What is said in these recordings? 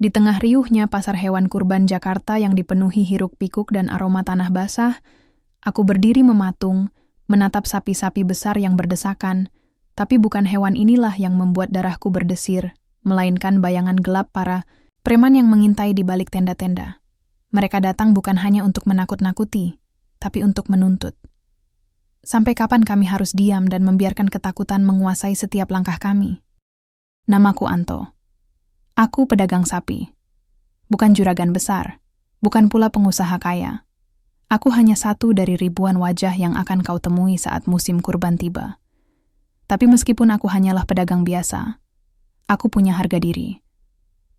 Di tengah riuhnya pasar hewan kurban Jakarta yang dipenuhi hiruk-pikuk dan aroma tanah basah, aku berdiri mematung, menatap sapi-sapi besar yang berdesakan, tapi bukan hewan inilah yang membuat darahku berdesir, melainkan bayangan gelap para preman yang mengintai di balik tenda-tenda. Mereka datang bukan hanya untuk menakut-nakuti, tapi untuk menuntut. Sampai kapan kami harus diam dan membiarkan ketakutan menguasai setiap langkah kami? Namaku Anto. Aku pedagang sapi. Bukan juragan besar, bukan pula pengusaha kaya. Aku hanya satu dari ribuan wajah yang akan kau temui saat musim kurban tiba. Tapi meskipun aku hanyalah pedagang biasa, aku punya harga diri.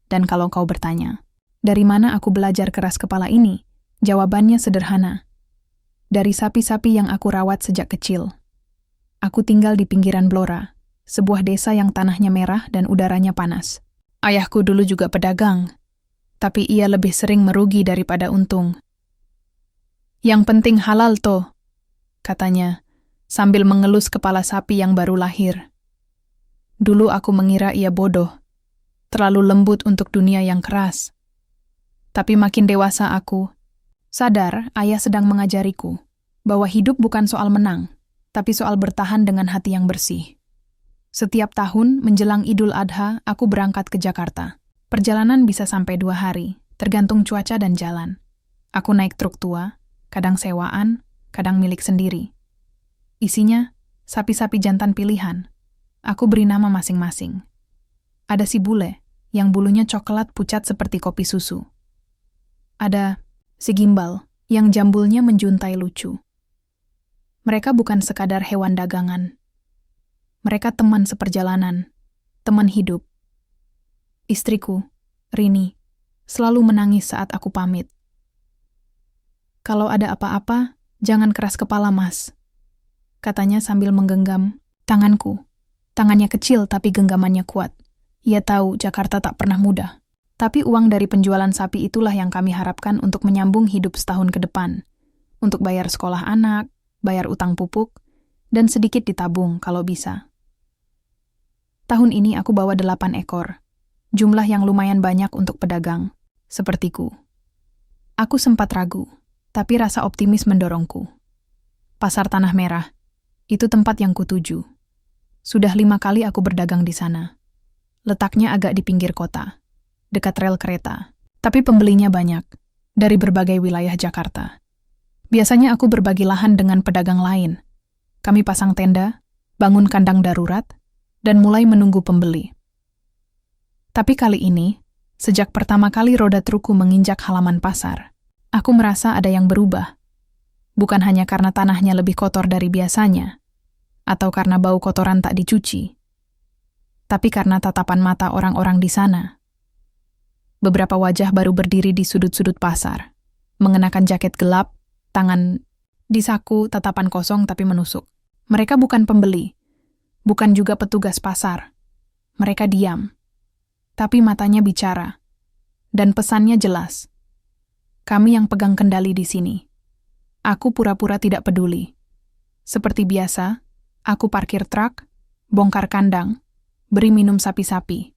Dan kalau kau bertanya, dari mana aku belajar keras kepala ini? Jawabannya sederhana. Dari sapi-sapi yang aku rawat sejak kecil. Aku tinggal di pinggiran Blora, sebuah desa yang tanahnya merah dan udaranya panas. Ayahku dulu juga pedagang, tapi ia lebih sering merugi daripada untung. Yang penting halal toh, katanya, sambil mengelus kepala sapi yang baru lahir. Dulu aku mengira ia bodoh, terlalu lembut untuk dunia yang keras. Tapi makin dewasa aku, sadar ayah sedang mengajariku bahwa hidup bukan soal menang, tapi soal bertahan dengan hati yang bersih. Setiap tahun menjelang Idul Adha, aku berangkat ke Jakarta. Perjalanan bisa sampai 2 hari, tergantung cuaca dan jalan. Aku naik truk tua, kadang sewaan, kadang milik sendiri. Isinya, sapi-sapi jantan pilihan. Aku beri nama masing-masing. Ada si bule, yang bulunya coklat pucat seperti kopi susu. Ada si gimbal, yang jambulnya menjuntai lucu. Mereka bukan sekadar hewan dagangan. Mereka teman seperjalanan, teman hidup. Istriku, Rini, selalu menangis saat aku pamit. Kalau ada apa-apa, jangan keras kepala, Mas, katanya sambil menggenggam tanganku. Tangannya kecil tapi genggamannya kuat. Ia tahu Jakarta tak pernah mudah. Tapi uang dari penjualan sapi itulah yang kami harapkan untuk menyambung hidup setahun ke depan. Untuk bayar sekolah anak, bayar utang pupuk, dan sedikit ditabung kalau bisa. Tahun ini aku bawa 8 ekor, jumlah yang lumayan banyak untuk pedagang, sepertiku. Aku sempat ragu, tapi rasa optimis mendorongku. Pasar Tanah Merah, itu tempat yang kutuju. Sudah 5 kali aku berdagang di sana. Letaknya agak di pinggir kota, dekat rel kereta, tapi pembelinya banyak, dari berbagai wilayah Jakarta. Biasanya aku berbagi lahan dengan pedagang lain. Kami pasang tenda, bangun kandang darurat, dan mulai menunggu pembeli. Tapi kali ini, sejak pertama kali roda trukku menginjak halaman pasar, aku merasa ada yang berubah. Bukan hanya karena tanahnya lebih kotor dari biasanya, atau karena bau kotoran tak dicuci, tapi karena tatapan mata orang-orang di sana. Beberapa wajah baru berdiri di sudut-sudut pasar, mengenakan jaket gelap, tangan di saku, tatapan kosong tapi menusuk. Mereka bukan pembeli, bukan juga petugas pasar. Mereka diam, tapi matanya bicara, dan pesannya jelas. Kami yang pegang kendali di sini. Aku pura-pura tidak peduli. Seperti biasa, aku parkir truk, bongkar kandang, beri minum sapi-sapi.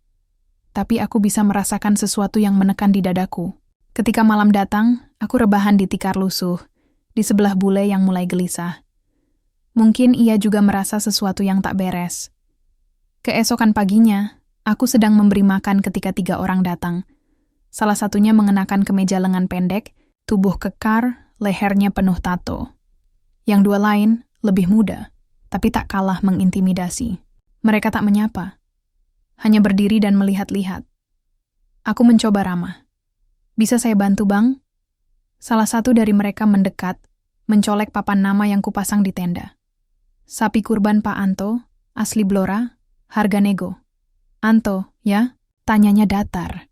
Tapi aku bisa merasakan sesuatu yang menekan di dadaku. Ketika malam datang, aku rebahan di tikar lusuh, di sebelah bule yang mulai gelisah. Mungkin ia juga merasa sesuatu yang tak beres. Keesokan paginya, aku sedang memberi makan ketika 3 orang datang. Salah satunya mengenakan kemeja lengan pendek, tubuh kekar, lehernya penuh tato. Yang 2 lain, lebih muda, tapi tak kalah mengintimidasi. Mereka tak menyapa, hanya berdiri dan melihat-lihat. Aku mencoba ramah. Bisa saya bantu, Bang? Salah satu dari mereka mendekat, mencolek papan nama yang kupasang di tenda. Sapi kurban Pak Anto, asli Blora, harga nego. Anto, ya? Tanyanya datar.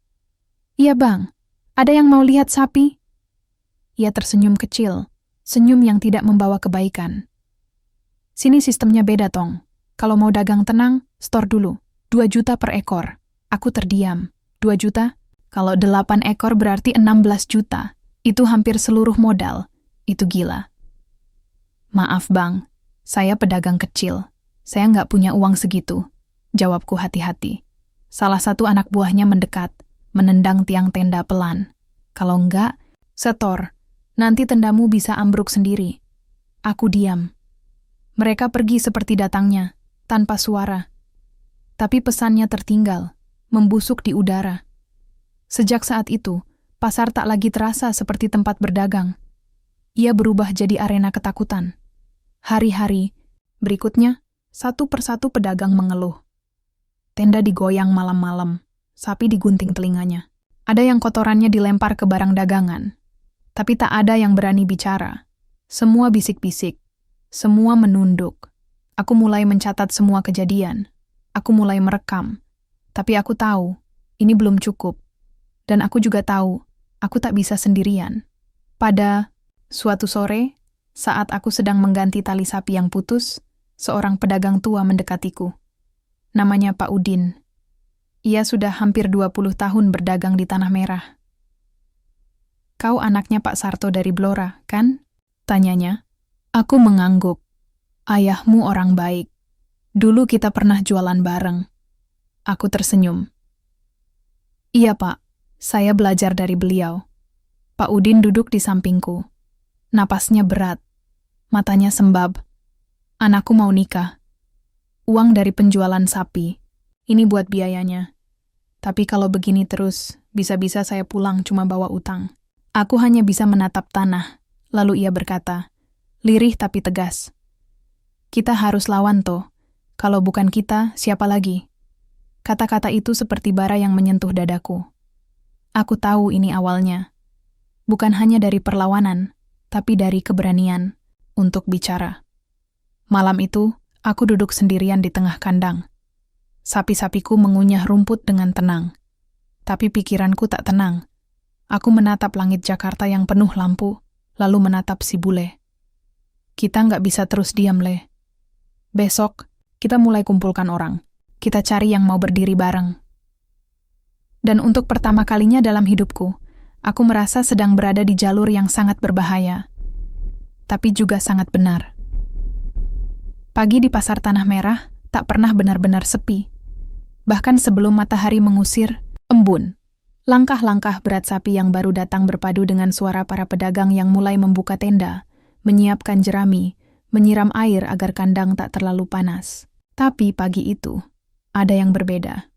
Iya, Bang. Ada yang mau lihat sapi? Ia tersenyum kecil, senyum yang tidak membawa kebaikan. Sini sistemnya beda, Tong. Kalau mau dagang tenang, store dulu. 2 juta per ekor. Aku terdiam. 2 juta? Kalau 8 ekor berarti 16 juta. Itu hampir seluruh modal. Itu gila. Maaf, Bang. Saya pedagang kecil. Saya nggak punya uang segitu. Jawabku hati-hati. Salah satu anak buahnya mendekat, menendang tiang tenda pelan. Kalau enggak, setor. Nanti tendamu bisa ambruk sendiri. Aku diam. Mereka pergi seperti datangnya, tanpa suara. Tapi pesannya tertinggal, membusuk di udara. Sejak saat itu, pasar tak lagi terasa seperti tempat berdagang. Ia berubah jadi arena ketakutan. Hari-hari berikutnya, satu persatu pedagang mengeluh. Tenda digoyang malam-malam, sapi digunting telinganya. Ada yang kotorannya dilempar ke barang dagangan. Tapi tak ada yang berani bicara. Semua bisik-bisik. Semua menunduk. Aku mulai mencatat semua kejadian. Aku mulai merekam. Tapi aku tahu, ini belum cukup. Dan aku juga tahu, aku tak bisa sendirian. Pada suatu sore, saat aku sedang mengganti tali sapi yang putus, seorang pedagang tua mendekatiku. Namanya Pak Udin. Ia sudah hampir 20 tahun berdagang di Tanah Merah. Kau anaknya Pak Sarto dari Blora, kan? Tanyanya. Aku mengangguk. Ayahmu orang baik. Dulu kita pernah jualan bareng. Aku tersenyum. Iya Pak, saya belajar dari beliau. Pak Udin duduk di sampingku. Napasnya berat. Matanya sembab. Anakku mau nikah. Uang dari penjualan sapi. Ini buat biayanya. Tapi kalau begini terus, bisa-bisa saya pulang cuma bawa utang. Aku hanya bisa menatap tanah. Lalu ia berkata, lirih tapi tegas. Kita harus lawan toh. Kalau bukan kita, siapa lagi? Kata-kata itu seperti bara yang menyentuh dadaku. Aku tahu ini awalnya. Bukan hanya dari perlawanan, tapi dari keberanian untuk bicara. Malam itu, aku duduk sendirian di tengah kandang. Sapi-sapiku mengunyah rumput dengan tenang. Tapi pikiranku tak tenang. Aku menatap langit Jakarta yang penuh lampu, lalu menatap si bule. Kita nggak bisa terus diam, Le. Besok, kita mulai kumpulkan orang. Kita cari yang mau berdiri bareng. Dan untuk pertama kalinya dalam hidupku, aku merasa sedang berada di jalur yang sangat berbahaya. Tapi juga sangat benar. Pagi di pasar Tanah Merah tak pernah benar-benar sepi. Bahkan sebelum matahari mengusir, embun. Langkah-langkah berat sapi yang baru datang berpadu dengan suara para pedagang yang mulai membuka tenda, menyiapkan jerami, menyiram air agar kandang tak terlalu panas. Tapi pagi itu, ada yang berbeda.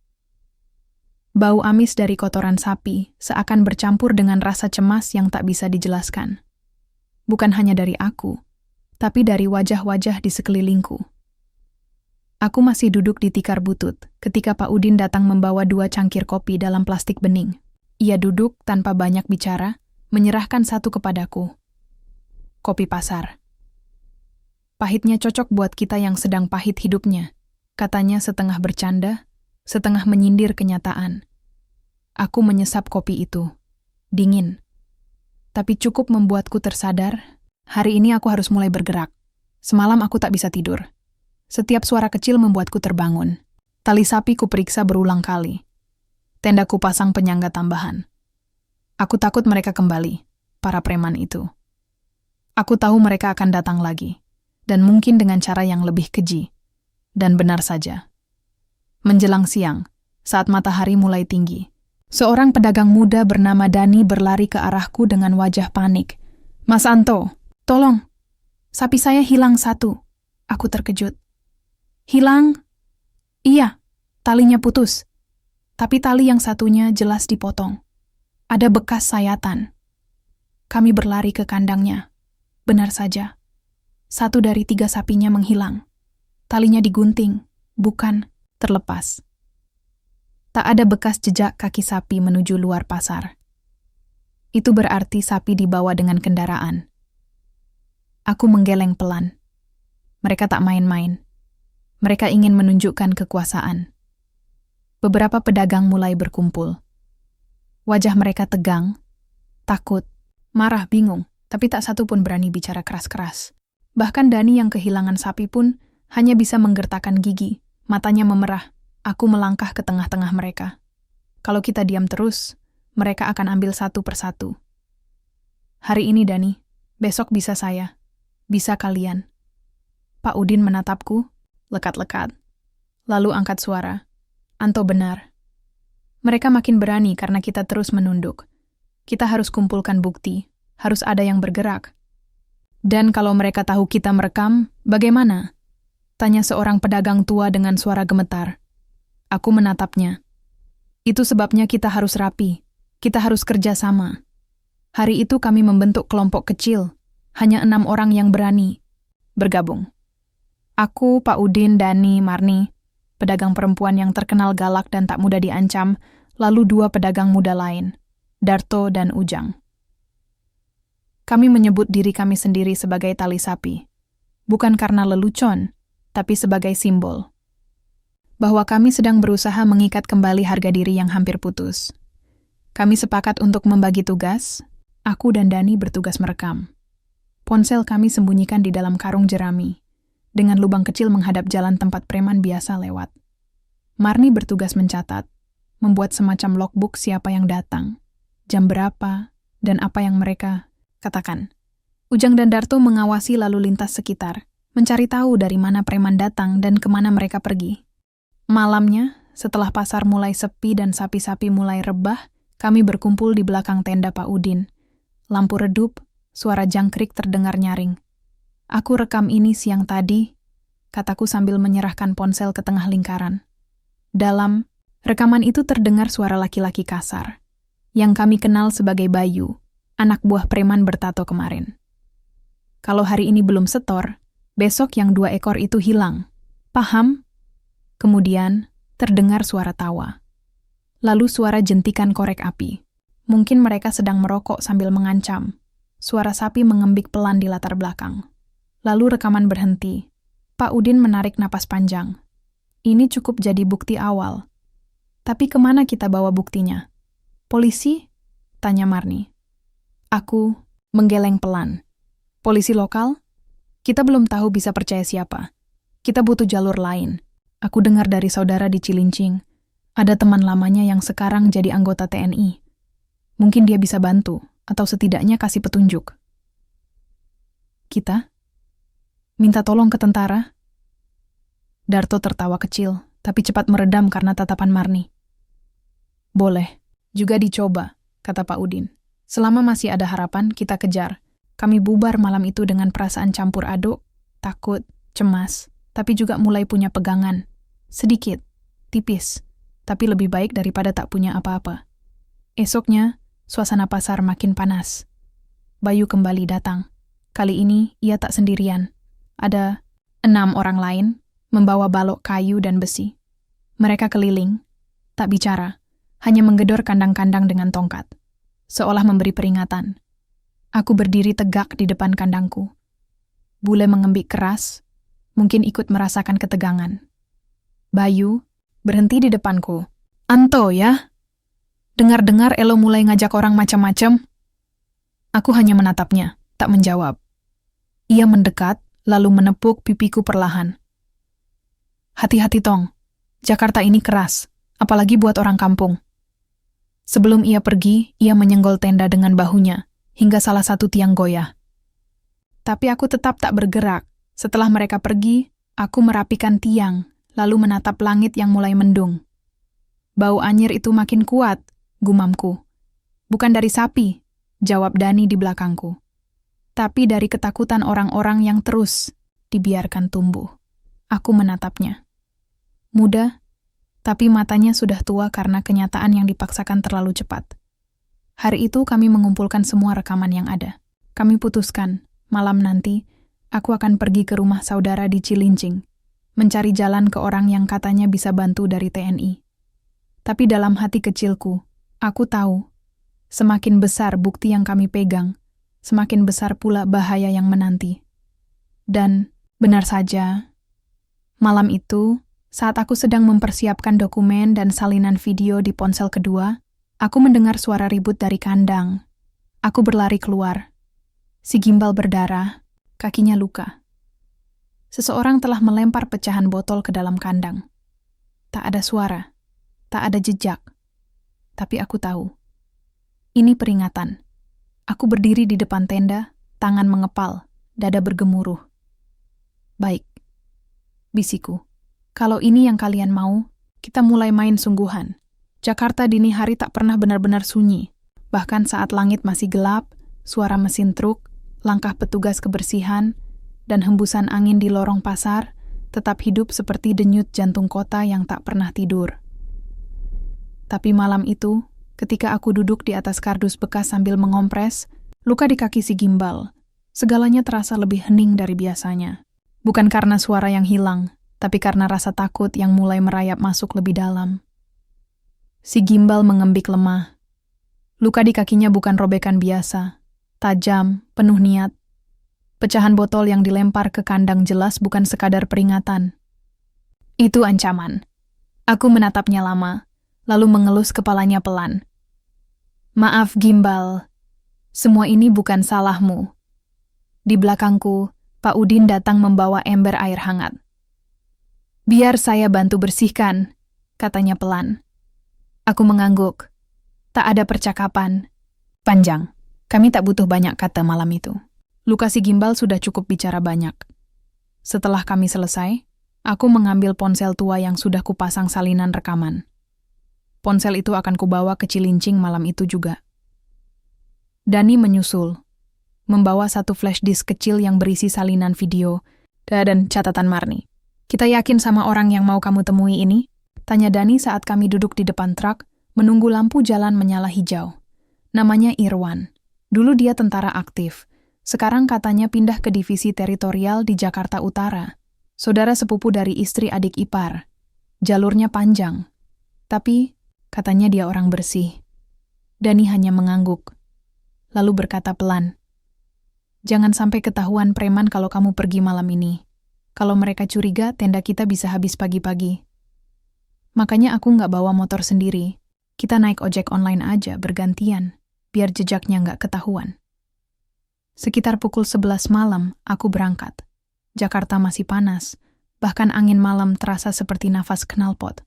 Bau amis dari kotoran sapi seakan bercampur dengan rasa cemas yang tak bisa dijelaskan. Bukan hanya dari aku, tapi dari wajah-wajah di sekelilingku. Aku masih duduk di tikar butut ketika Pak Udin datang membawa 2 cangkir kopi dalam plastik bening. Ia duduk tanpa banyak bicara, menyerahkan satu kepadaku. Kopi pasar. Pahitnya cocok buat kita yang sedang pahit hidupnya, katanya setengah bercanda, setengah menyindir kenyataan. Aku menyesap kopi itu. Dingin. Tapi cukup membuatku tersadar, hari ini aku harus mulai bergerak. Semalam aku tak bisa tidur. Setiap suara kecil membuatku terbangun. Tali sapi kuperiksa berulang kali. Tenda kupasang penyangga tambahan. Aku takut mereka kembali, para preman itu. Aku tahu mereka akan datang lagi, dan mungkin dengan cara yang lebih keji. Dan benar saja. Menjelang siang, saat matahari mulai tinggi, seorang pedagang muda bernama Dani berlari ke arahku dengan wajah panik. Mas Anto, tolong, sapi saya hilang 1. Aku terkejut. Hilang? Iya, talinya putus. Tapi tali yang satunya jelas dipotong. Ada bekas sayatan. Kami berlari ke kandangnya. Benar saja. 1 dari 3 sapinya menghilang. Talinya digunting, bukan terlepas. Tak ada bekas jejak kaki sapi menuju luar pasar. Itu berarti sapi dibawa dengan kendaraan. Aku menggeleng pelan. Mereka tak main-main. Mereka ingin menunjukkan kekuasaan. Beberapa pedagang mulai berkumpul. Wajah mereka tegang, takut, marah, bingung, tapi tak satu pun berani bicara keras-keras. Bahkan Dani yang kehilangan sapi pun hanya bisa menggertakkan gigi, matanya memerah. Aku melangkah ke tengah-tengah mereka. Kalau kita diam terus, mereka akan ambil satu persatu. Hari ini Dani, besok bisa saya, bisa kalian. Pak Udin menatapku, lekat-lekat. Lalu angkat suara. Anto benar. Mereka makin berani karena kita terus menunduk. Kita harus kumpulkan bukti, harus ada yang bergerak. Dan kalau mereka tahu kita merekam, bagaimana? Tanya seorang pedagang tua dengan suara gemetar. Aku menatapnya. Itu sebabnya kita harus rapi. Kita harus kerja sama. Hari itu kami membentuk kelompok kecil. Hanya 6 orang yang berani bergabung. Aku, Pak Udin, Dani, Marni, pedagang perempuan yang terkenal galak dan tak mudah diancam, lalu 2 pedagang muda lain, Darto dan Ujang. Kami menyebut diri kami sendiri sebagai tali sapi. Bukan karena lelucon, tapi sebagai simbol. Bahwa kami sedang berusaha mengikat kembali harga diri yang hampir putus. Kami sepakat untuk membagi tugas. Aku dan Dani bertugas merekam. Ponsel kami sembunyikan di dalam karung jerami, dengan lubang kecil menghadap jalan tempat preman biasa lewat. Marni bertugas mencatat, membuat semacam logbook siapa yang datang, jam berapa, dan apa yang mereka katakan. Ujang dan Darto mengawasi lalu lintas sekitar, mencari tahu dari mana preman datang dan kemana mereka pergi. Malamnya, setelah pasar mulai sepi dan sapi-sapi mulai rebah, kami berkumpul di belakang tenda Pak Udin. Lampu redup, suara jangkrik terdengar nyaring. Aku rekam ini siang tadi, kataku sambil menyerahkan ponsel ke tengah lingkaran. Dalam rekaman itu terdengar suara laki-laki kasar, yang kami kenal sebagai Bayu, anak buah preman bertato kemarin. Kalau hari ini belum setor, besok yang 2 ekor itu hilang. Paham? Kemudian, terdengar suara tawa. Lalu suara jentikan korek api. Mungkin mereka sedang merokok sambil mengancam. Suara sapi mengembik pelan di latar belakang. Lalu rekaman berhenti. Pak Udin menarik napas panjang. Ini cukup jadi bukti awal. Tapi kemana kita bawa buktinya? Polisi? Tanya Marni. Aku menggeleng pelan. Polisi lokal? Kita belum tahu bisa percaya siapa. Kita butuh jalur lain. Aku dengar dari saudara di Cilincing. Ada teman lamanya yang sekarang jadi anggota TNI. Mungkin dia bisa bantu, atau setidaknya kasih petunjuk. Kita? Minta tolong ke tentara? Darto tertawa kecil, tapi cepat meredam karena tatapan Marni. Boleh, juga dicoba, kata Pak Udin. Selama masih ada harapan, kita kejar. Kami bubar malam itu dengan perasaan campur aduk, takut, cemas, tapi juga mulai punya pegangan. Sedikit, tipis, tapi lebih baik daripada tak punya apa-apa. Esoknya, suasana pasar makin panas. Bayu kembali datang. Kali ini, ia tak sendirian. Ada 6 orang lain, membawa balok kayu dan besi. Mereka keliling, tak bicara, hanya menggedor kandang-kandang dengan tongkat, seolah memberi peringatan. Aku berdiri tegak di depan kandangku. Bule mengembik keras, mungkin ikut merasakan ketegangan. Bayu berhenti di depanku. Anto ya? Dengar-dengar Elo mulai ngajak orang macam-macam. Aku hanya menatapnya, tak menjawab. Ia mendekat, lalu menepuk pipiku perlahan. Hati-hati Tong, Jakarta ini keras, apalagi buat orang kampung. Sebelum ia pergi, ia menyenggol tenda dengan bahunya, hingga salah satu tiang goyah. Tapi aku tetap tak bergerak. Setelah mereka pergi, aku merapikan tiang, lalu menatap langit yang mulai mendung. Bau anyir itu makin kuat, gumamku. Bukan dari sapi, jawab Dani di belakangku. Tapi dari ketakutan orang-orang yang terus dibiarkan tumbuh. Aku menatapnya. Muda, tapi matanya sudah tua karena kenyataan yang dipaksakan terlalu cepat. Hari itu kami mengumpulkan semua rekaman yang ada. Kami putuskan, malam nanti, aku akan pergi ke rumah saudara di Cilincing, mencari jalan ke orang yang katanya bisa bantu dari TNI. Tapi dalam hati kecilku, aku tahu, semakin besar bukti yang kami pegang, semakin besar pula bahaya yang menanti. Dan, benar saja, malam itu, saat aku sedang mempersiapkan dokumen dan salinan video di ponsel kedua, aku mendengar suara ribut dari kandang. Aku berlari keluar. Si gimbal berdarah, kakinya luka. Seseorang telah melempar pecahan botol ke dalam kandang. Tak ada suara, tak ada jejak. Tapi aku tahu. Ini peringatan. Aku berdiri di depan tenda, tangan mengepal, dada bergemuruh. Baik, bisiku. Kalau ini yang kalian mau, kita mulai main sungguhan. Jakarta dini hari tak pernah benar-benar sunyi. Bahkan saat langit masih gelap, suara mesin truk, langkah petugas kebersihan, dan hembusan angin di lorong pasar tetap hidup seperti denyut jantung kota yang tak pernah tidur. Tapi malam itu, ketika aku duduk di atas kardus bekas sambil mengompres, luka di kaki si gimbal, segalanya terasa lebih hening dari biasanya. Bukan karena suara yang hilang, tapi karena rasa takut yang mulai merayap masuk lebih dalam. Si gimbal mengembik lemah. Luka di kakinya bukan robekan biasa, tajam, penuh niat. Pecahan botol yang dilempar ke kandang jelas bukan sekadar peringatan. Itu ancaman. Aku menatapnya lama, lalu mengelus kepalanya pelan. Maaf gimbal, semua ini bukan salahmu. Di belakangku, Pak Udin datang membawa ember air hangat. Biar saya bantu bersihkan, katanya pelan. Aku mengangguk. Tak ada percakapan. Panjang. Kami tak butuh banyak kata malam itu. Luka si gimbal sudah cukup bicara banyak. Setelah kami selesai, aku mengambil ponsel tua yang sudah kupasang salinan rekaman. Ponsel itu akan kubawa ke Cilincing malam itu juga. Dani menyusul, membawa satu flash disk kecil yang berisi salinan video dan catatan Marni. Kita yakin sama orang yang mau kamu temui ini? Tanya Dani saat kami duduk di depan truk, menunggu lampu jalan menyala hijau. Namanya Irwan. Dulu dia tentara aktif. Sekarang katanya pindah ke divisi teritorial di Jakarta Utara. Saudara sepupu dari istri adik ipar. Jalurnya panjang. Tapi, katanya dia orang bersih. Dani hanya mengangguk. Lalu berkata pelan, jangan sampai ketahuan preman kalau kamu pergi malam ini. Kalau mereka curiga, tenda kita bisa habis pagi-pagi. Makanya aku nggak bawa motor sendiri. Kita naik ojek online aja, bergantian, biar jejaknya nggak ketahuan. Sekitar pukul 11 malam, aku berangkat. Jakarta masih panas, bahkan angin malam terasa seperti nafas knalpot.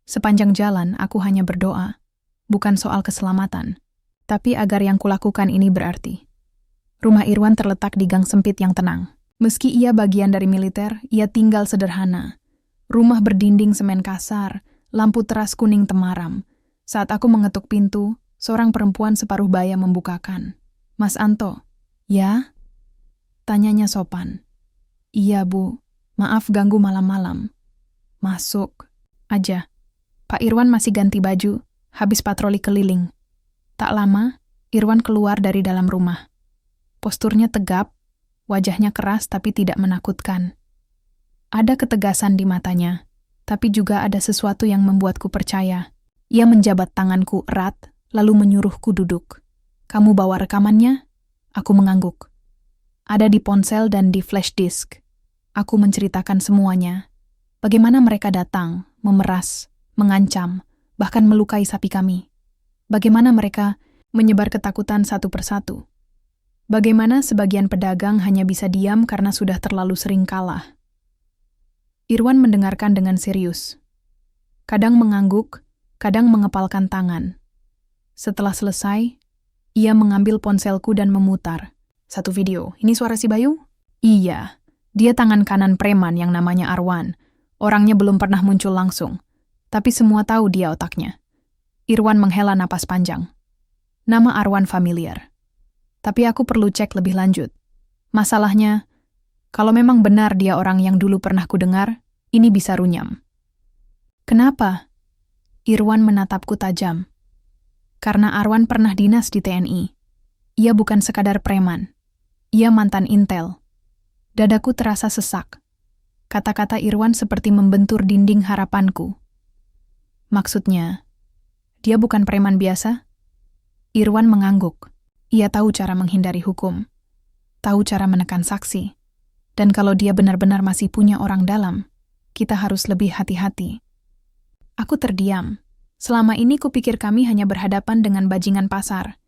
Sepanjang jalan, aku hanya berdoa, bukan soal keselamatan, tapi agar yang kulakukan ini berarti. Rumah Irwan terletak di gang sempit yang tenang. Meski ia bagian dari militer, ia tinggal sederhana. Rumah berdinding semen kasar, lampu teras kuning temaram. Saat aku mengetuk pintu, seorang perempuan separuh baya membukakan. Mas Anto, ya? Tanyanya sopan. Iya Bu, maaf ganggu malam-malam. Masuk aja. Pak Irwan masih ganti baju, habis patroli keliling. Tak lama, Irwan keluar dari dalam rumah. Posturnya tegap, wajahnya keras tapi tidak menakutkan. Ada ketegasan di matanya, tapi juga ada sesuatu yang membuatku percaya. Ia menjabat tanganku erat, lalu menyuruhku duduk. Kamu bawa rekamannya? Aku mengangguk. Ada di ponsel dan di flash disk. Aku menceritakan semuanya. Bagaimana mereka datang, memeras, mengancam, bahkan melukai sapi kami. Bagaimana mereka menyebar ketakutan satu persatu. Bagaimana sebagian pedagang hanya bisa diam karena sudah terlalu sering kalah. Irwan mendengarkan dengan serius. Kadang mengangguk, kadang mengepalkan tangan. Setelah selesai, ia mengambil ponselku dan memutar. Satu video. Ini suara si Bayu? Iya. Dia tangan kanan preman yang namanya Arwan. Orangnya belum pernah muncul langsung. Tapi semua tahu dia otaknya. Irwan menghela napas panjang. Nama Arwan familiar. Tapi aku perlu cek lebih lanjut. Masalahnya, kalau memang benar dia orang yang dulu pernah kudengar, ini bisa runyam. Kenapa? Irwan menatapku tajam. Karena Arwan pernah dinas di TNI. Ia bukan sekadar preman. Ia mantan intel. Dadaku terasa sesak. Kata-kata Irwan seperti membentur dinding harapanku. Maksudnya, dia bukan preman biasa? Irwan mengangguk. Ia tahu cara menghindari hukum. Tahu cara menekan saksi. Dan kalau dia benar-benar masih punya orang dalam, kita harus lebih hati-hati. Aku terdiam. Selama ini kupikir kami hanya berhadapan dengan bajingan pasar.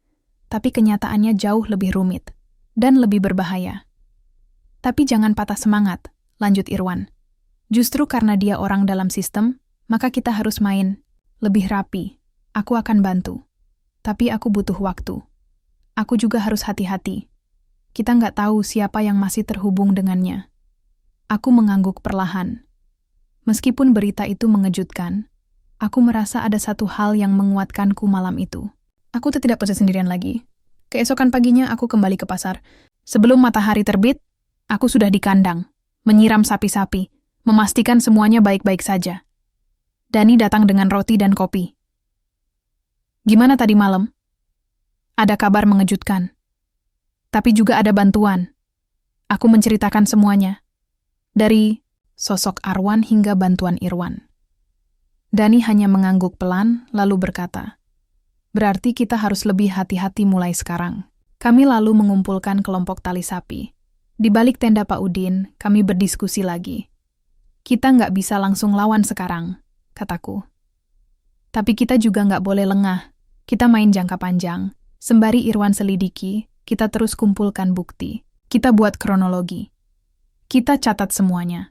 Tapi kenyataannya jauh lebih rumit. Dan lebih berbahaya. Tapi jangan patah semangat, lanjut Irwan. Justru karena dia orang dalam sistem, maka kita harus main lebih rapi. Aku akan bantu. Tapi aku butuh waktu. Aku juga harus hati-hati. Kita nggak tahu siapa yang masih terhubung dengannya. Aku mengangguk perlahan. Meskipun berita itu mengejutkan, Aku merasa ada satu hal yang menguatkanku malam itu. Aku tidak bisa sendirian lagi. Keesokan paginya aku kembali ke pasar. Sebelum matahari terbit, aku sudah di kandang, menyiram sapi-sapi, memastikan semuanya baik-baik saja. Dani datang dengan roti dan kopi. Gimana tadi malam? Ada kabar mengejutkan. Tapi juga ada bantuan. Aku menceritakan semuanya. Dari sosok Arwan hingga bantuan Irwan. Dani hanya mengangguk pelan, lalu berkata, "Berarti kita harus lebih hati-hati mulai sekarang." Kami lalu mengumpulkan kelompok tali sapi. Di balik tenda Pak Udin, kami berdiskusi lagi. "Kita nggak bisa langsung lawan sekarang," kataku. "Tapi kita juga nggak boleh lengah. Kita main jangka panjang. Sembari Irwan selidiki, kita terus kumpulkan bukti. Kita buat kronologi. Kita catat semuanya."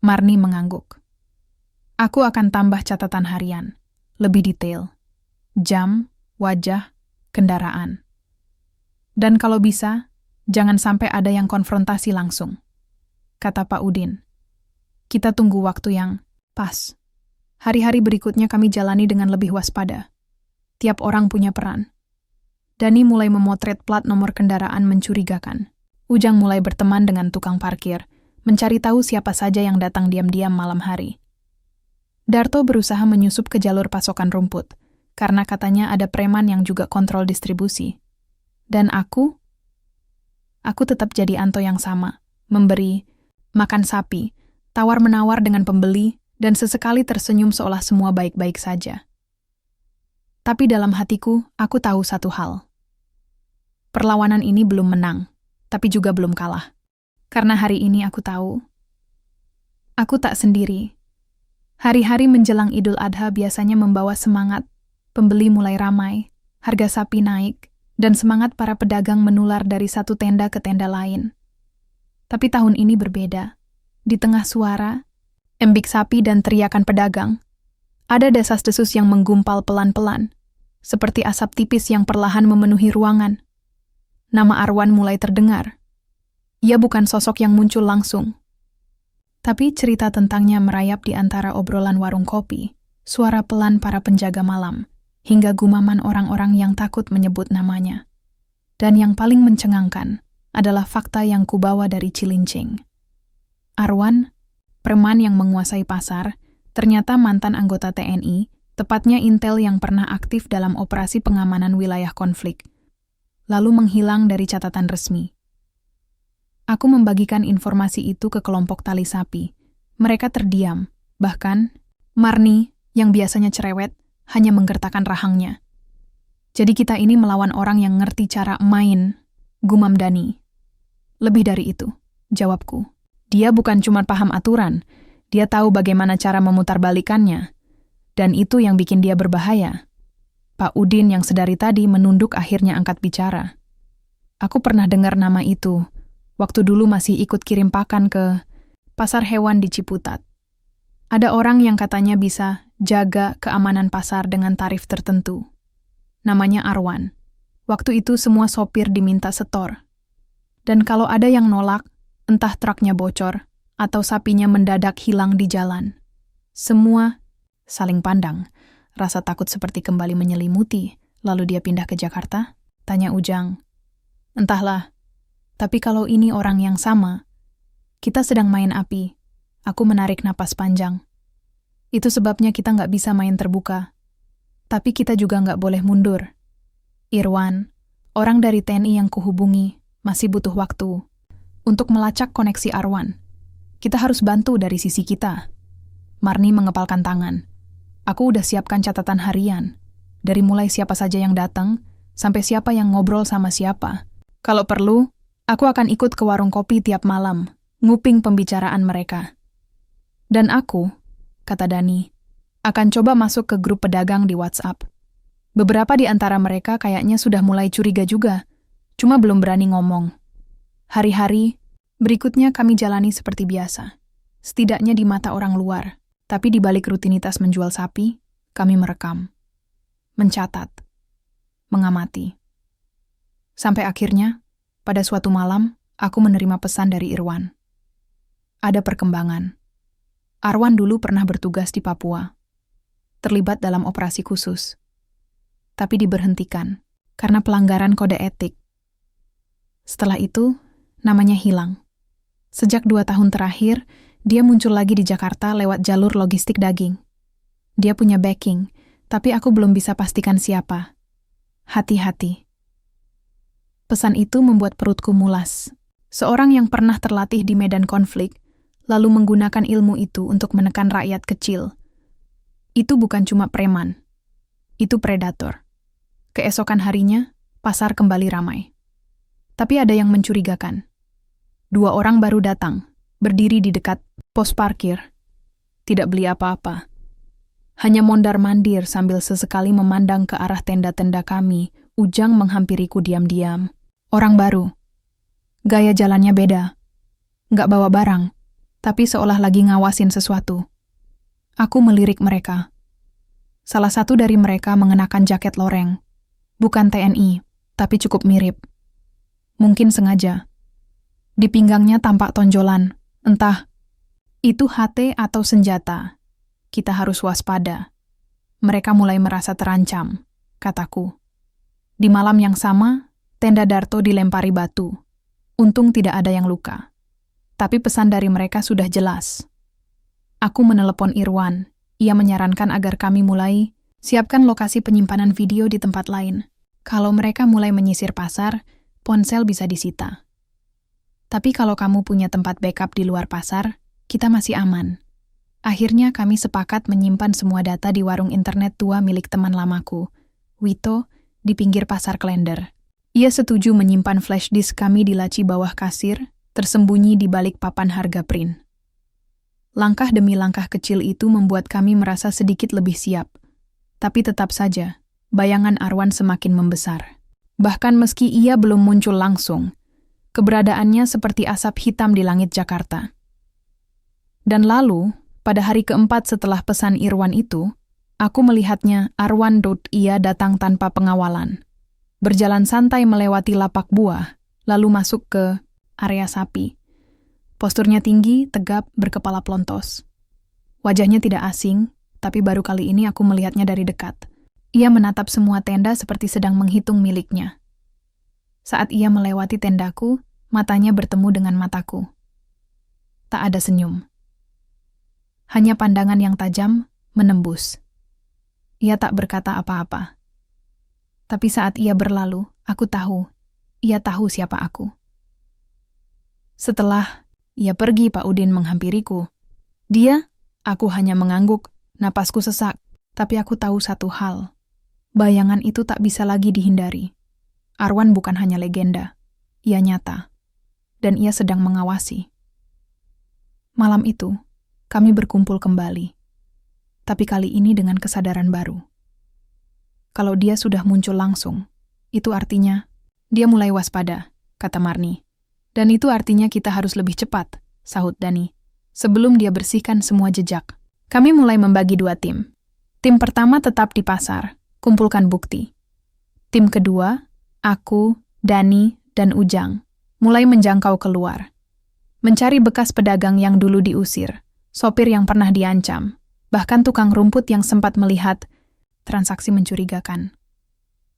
Marni mengangguk. "Aku akan tambah catatan harian, lebih detail. Jam, wajah, kendaraan. Dan kalau bisa, jangan sampai ada yang konfrontasi langsung," kata Pak Udin. "Kita tunggu waktu yang pas. Hari-hari berikutnya kami jalani dengan lebih waspada. Tiap orang punya peran." Dani mulai memotret plat nomor kendaraan mencurigakan. Ujang mulai berteman dengan tukang parkir, mencari tahu siapa saja yang datang diam-diam malam hari. Darto berusaha menyusup ke jalur pasokan rumput, karena katanya ada preman yang juga kontrol distribusi. Dan aku tetap jadi Anto yang sama, memberi, makan sapi, tawar-menawar dengan pembeli, dan sesekali tersenyum seolah semua baik-baik saja. Tapi dalam hatiku, aku tahu satu hal. Perlawanan ini belum menang, tapi juga belum kalah. Karena hari ini aku tahu, aku tak sendiri. Hari-hari menjelang Idul Adha biasanya membawa semangat, pembeli mulai ramai, harga sapi naik, dan semangat para pedagang menular dari satu tenda ke tenda lain. Tapi tahun ini berbeda. Di tengah suara, embik sapi dan teriakan pedagang, ada desas-desus yang menggumpal pelan-pelan, seperti asap tipis yang perlahan memenuhi ruangan. Nama Arwan mulai terdengar. Ia bukan sosok yang muncul langsung. Tapi cerita tentangnya merayap di antara obrolan warung kopi, suara pelan para penjaga malam, hingga gumaman orang-orang yang takut menyebut namanya. Dan yang paling mencengangkan adalah fakta yang kubawa dari Cilincing. Arwan, preman yang menguasai pasar, ternyata mantan anggota TNI, tepatnya Intel yang pernah aktif dalam operasi pengamanan wilayah konflik, lalu menghilang dari catatan resmi. Aku membagikan informasi itu ke kelompok tali sapi. Mereka terdiam, bahkan Marni, yang biasanya cerewet, hanya menggertakkan rahangnya. "Jadi kita ini melawan orang yang ngerti cara main," gumam Dani. "Lebih dari itu," jawabku. "Dia bukan cuma paham aturan, dia tahu bagaimana cara memutarbalikannya. Dan itu yang bikin dia berbahaya." Pak Udin yang sedari tadi menunduk akhirnya angkat bicara. "Aku pernah dengar nama itu, waktu dulu masih ikut kirim pakan ke pasar hewan di Ciputat. Ada orang yang katanya bisa jaga keamanan pasar dengan tarif tertentu. Namanya Arwan. Waktu itu semua sopir diminta setor. Dan kalau ada yang nolak, entah truknya bocor, atau sapinya mendadak hilang di jalan. Semua saling pandang, rasa takut seperti kembali menyelimuti. Lalu dia pindah ke Jakarta?" tanya Ujang. "Entahlah. Tapi kalau ini orang yang sama, kita sedang main api." Aku menarik napas panjang. "Itu sebabnya kita nggak bisa main terbuka. Tapi kita juga nggak boleh mundur. Irwan, orang dari TNI yang kuhubungi, masih butuh waktu untuk melacak koneksi Arwan. Kita harus bantu dari sisi kita." Marni mengepalkan tangan. "Aku udah siapkan catatan harian. Dari mulai siapa saja yang datang, sampai siapa yang ngobrol sama siapa. Kalau perlu, aku akan ikut ke warung kopi tiap malam, nguping pembicaraan mereka. Dan aku," kata Dani, "akan coba masuk ke grup pedagang di WhatsApp. Beberapa di antara mereka kayaknya sudah mulai curiga juga, cuma belum berani ngomong." Hari-hari berikutnya kami jalani seperti biasa. Setidaknya di mata orang luar, tapi di balik rutinitas menjual sapi, kami merekam, mencatat, mengamati. Sampai akhirnya, pada suatu malam, aku menerima pesan dari Irwan. Ada perkembangan. Arwan dulu pernah bertugas di Papua. terlibat dalam operasi khusus. Tapi diberhentikan karena pelanggaran kode etik. Setelah itu, namanya hilang. Sejak 2 tahun terakhir, dia muncul lagi di Jakarta lewat jalur logistik daging. Dia punya backing, tapi aku belum bisa pastikan siapa. Hati-hati. Pesan itu membuat perutku mulas. Seorang yang pernah terlatih di medan konflik, lalu menggunakan ilmu itu untuk menekan rakyat kecil. Itu bukan cuma preman. Itu predator. Keesokan harinya, pasar kembali ramai. Tapi ada yang mencurigakan. 2 orang baru datang, berdiri di dekat pos parkir. Tidak beli apa-apa. Hanya mondar-mandir sambil sesekali memandang ke arah tenda-tenda kami. Ujang menghampiriku diam-diam. Orang baru. Gaya jalannya beda. Nggak bawa barang, tapi seolah lagi ngawasin sesuatu. Aku melirik mereka. Salah satu dari mereka mengenakan jaket loreng. Bukan TNI, tapi cukup mirip. Mungkin sengaja. Di pinggangnya tampak tonjolan. Entah, itu HT atau senjata. Kita harus waspada. Mereka mulai merasa terancam, kataku. Di malam yang sama, tenda Darto dilempari batu. Untung tidak ada yang luka. Tapi pesan dari mereka sudah jelas. Aku menelepon Irwan. Ia menyarankan agar kami mulai siapkan lokasi penyimpanan video di tempat lain. Kalau mereka mulai menyisir pasar, ponsel bisa disita. Tapi kalau kamu punya tempat backup di luar pasar, kita masih aman. Akhirnya kami sepakat menyimpan semua data di warung internet tua milik teman lamaku, Wito, di pinggir pasar Klender. Ia setuju menyimpan flash disk kami di laci bawah kasir, tersembunyi di balik papan harga print. Langkah demi langkah kecil itu membuat kami merasa sedikit lebih siap. Tapi tetap saja, bayangan Arwan semakin membesar. Bahkan meski ia belum muncul langsung, keberadaannya seperti asap hitam di langit Jakarta. Dan lalu, pada hari keempat setelah pesan Irwan itu, aku melihatnya Arwan. Ia datang tanpa pengawalan. Berjalan santai melewati lapak buah, lalu masuk ke area sapi. Posturnya tinggi, tegap, berkepala plontos. Wajahnya tidak asing, tapi baru kali ini aku melihatnya dari dekat. Ia menatap semua tenda seperti sedang menghitung miliknya. Saat ia melewati tendaku, matanya bertemu dengan mataku. Tak ada senyum. Hanya pandangan yang tajam, menembus. Ia tak berkata apa-apa. Tapi saat ia berlalu, aku tahu, ia tahu siapa aku. Setelah ia pergi, Pak Udin menghampiriku. Aku hanya mengangguk, napasku sesak, tapi aku tahu satu hal. Bayangan itu tak bisa lagi dihindari. Arwan bukan hanya legenda, ia nyata, dan ia sedang mengawasi. Malam itu, kami berkumpul kembali, tapi kali ini dengan kesadaran baru. Kalau dia sudah muncul langsung, itu artinya dia mulai waspada, kata Marni. Dan itu artinya kita harus lebih cepat, sahut Dani. Sebelum dia bersihkan semua jejak. Kami mulai membagi 2 tim. Tim pertama tetap di pasar, kumpulkan bukti. Tim kedua, aku, Dani, dan Ujang, mulai menjangkau keluar. Mencari bekas pedagang yang dulu diusir, sopir yang pernah diancam, bahkan tukang rumput yang sempat melihat transaksi mencurigakan.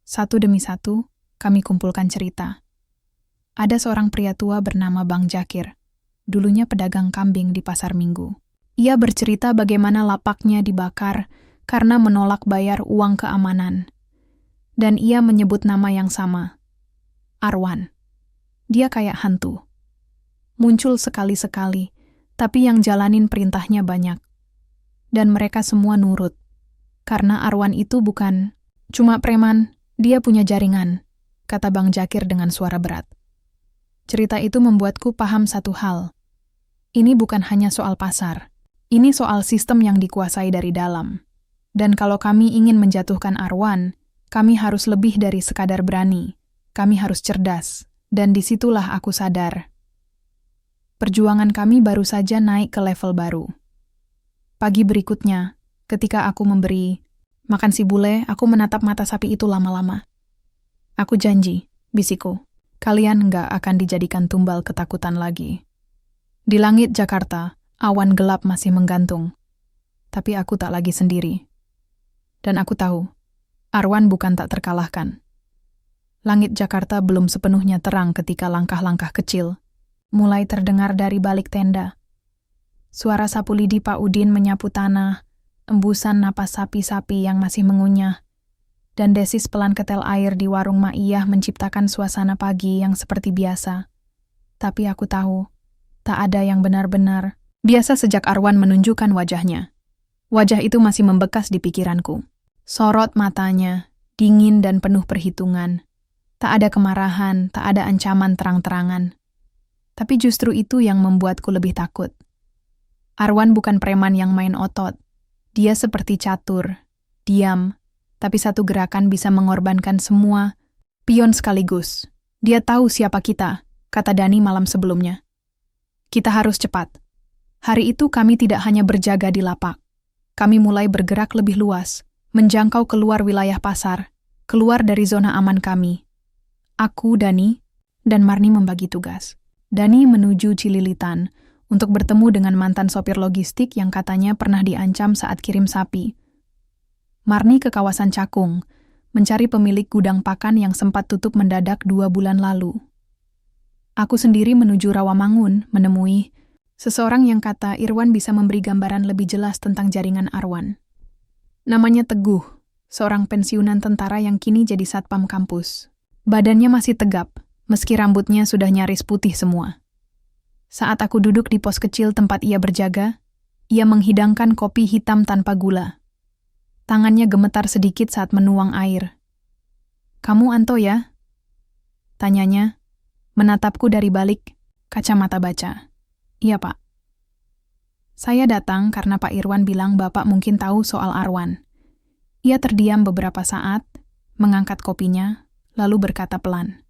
Satu demi satu, kami kumpulkan cerita. Ada seorang pria tua bernama Bang Jakir, dulunya pedagang kambing di pasar Minggu. Ia bercerita bagaimana lapaknya dibakar karena menolak bayar uang keamanan. Dan ia menyebut nama yang sama, Arwan. Dia kayak hantu. Muncul sekali-sekali, tapi yang jalanin perintahnya banyak. Dan mereka semua nurut. Karena Arwan itu bukan cuma preman, dia punya jaringan, kata Bang Jakir dengan suara berat. Cerita itu membuatku paham satu hal. Ini bukan hanya soal pasar, ini soal sistem yang dikuasai dari dalam. Dan kalau kami ingin menjatuhkan Arwan, kami harus lebih dari sekadar berani. Kami harus cerdas, dan disitulah aku sadar. Perjuangan kami baru saja naik ke level baru. Pagi berikutnya, ketika aku memberi makan si bule, aku menatap mata sapi itu lama-lama. Aku janji, bisikku, kalian nggak akan dijadikan tumbal ketakutan lagi. Di langit Jakarta, awan gelap masih menggantung. Tapi aku tak lagi sendiri. Dan aku tahu, Arwan bukan tak terkalahkan. Langit Jakarta belum sepenuhnya terang ketika langkah-langkah kecil mulai terdengar dari balik tenda. Suara sapu lidi Pak Udin menyapu tanah, embusan napas sapi-sapi yang masih mengunyah, dan desis pelan ketel air di warung Ma'iyah menciptakan suasana pagi yang seperti biasa. Tapi aku tahu, tak ada yang benar-benar biasa sejak Arwan menunjukkan wajahnya. Wajah itu masih membekas di pikiranku. Sorot matanya, dingin dan penuh perhitungan. Tak ada kemarahan, tak ada ancaman terang-terangan. Tapi justru itu yang membuatku lebih takut. Arwan bukan preman yang main otot. Dia seperti catur, diam, tapi satu gerakan bisa mengorbankan semua pion sekaligus. Dia tahu siapa kita, kata Dani malam sebelumnya. Kita harus cepat. Hari itu kami tidak hanya berjaga di lapak. Kami mulai bergerak lebih luas, menjangkau keluar wilayah pasar, keluar dari zona aman kami. Aku, Dani, dan Marni membagi tugas. Dani menuju Cililitan untuk bertemu dengan mantan sopir logistik yang katanya pernah diancam saat kirim sapi. Marni ke kawasan Cakung, mencari pemilik gudang pakan yang sempat tutup mendadak 2 bulan lalu. Aku sendiri menuju Rawamangun menemui seseorang yang kata Irwan bisa memberi gambaran lebih jelas tentang jaringan Arwan. Namanya Teguh, seorang pensiunan tentara yang kini jadi satpam kampus. Badannya masih tegap, meski rambutnya sudah nyaris putih semua. Saat aku duduk di pos kecil tempat ia berjaga, ia menghidangkan kopi hitam tanpa gula. Tangannya gemetar sedikit saat menuang air. "Kamu Anto ya?" tanyanya, menatapku dari balik kacamata baca. "Iya, Pak." "Saya datang karena Pak Irwan bilang Bapak mungkin tahu soal Arwan." Ia terdiam beberapa saat, mengangkat kopinya, lalu berkata pelan,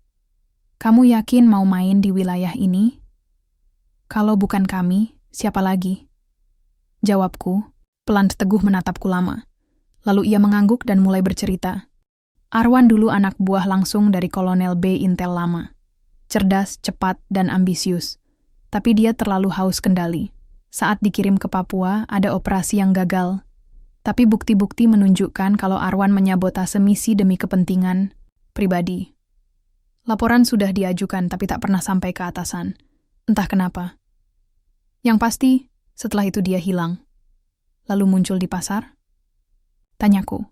"Kamu yakin mau main di wilayah ini?" "Kalau bukan kami, siapa lagi?" jawabku, pelan. Teguh menatapku lama. Lalu ia mengangguk dan mulai bercerita. Arwan dulu anak buah langsung dari Kolonel B Intel lama. Cerdas, cepat, dan ambisius. Tapi dia terlalu haus kendali. Saat dikirim ke Papua, ada operasi yang gagal. Tapi bukti-bukti menunjukkan kalau Arwan menyabotase misi demi kepentingan pribadi. Laporan sudah diajukan tapi tak pernah sampai ke atasan. Entah kenapa. Yang pasti, setelah itu dia hilang. Lalu muncul di pasar? Tanyaku.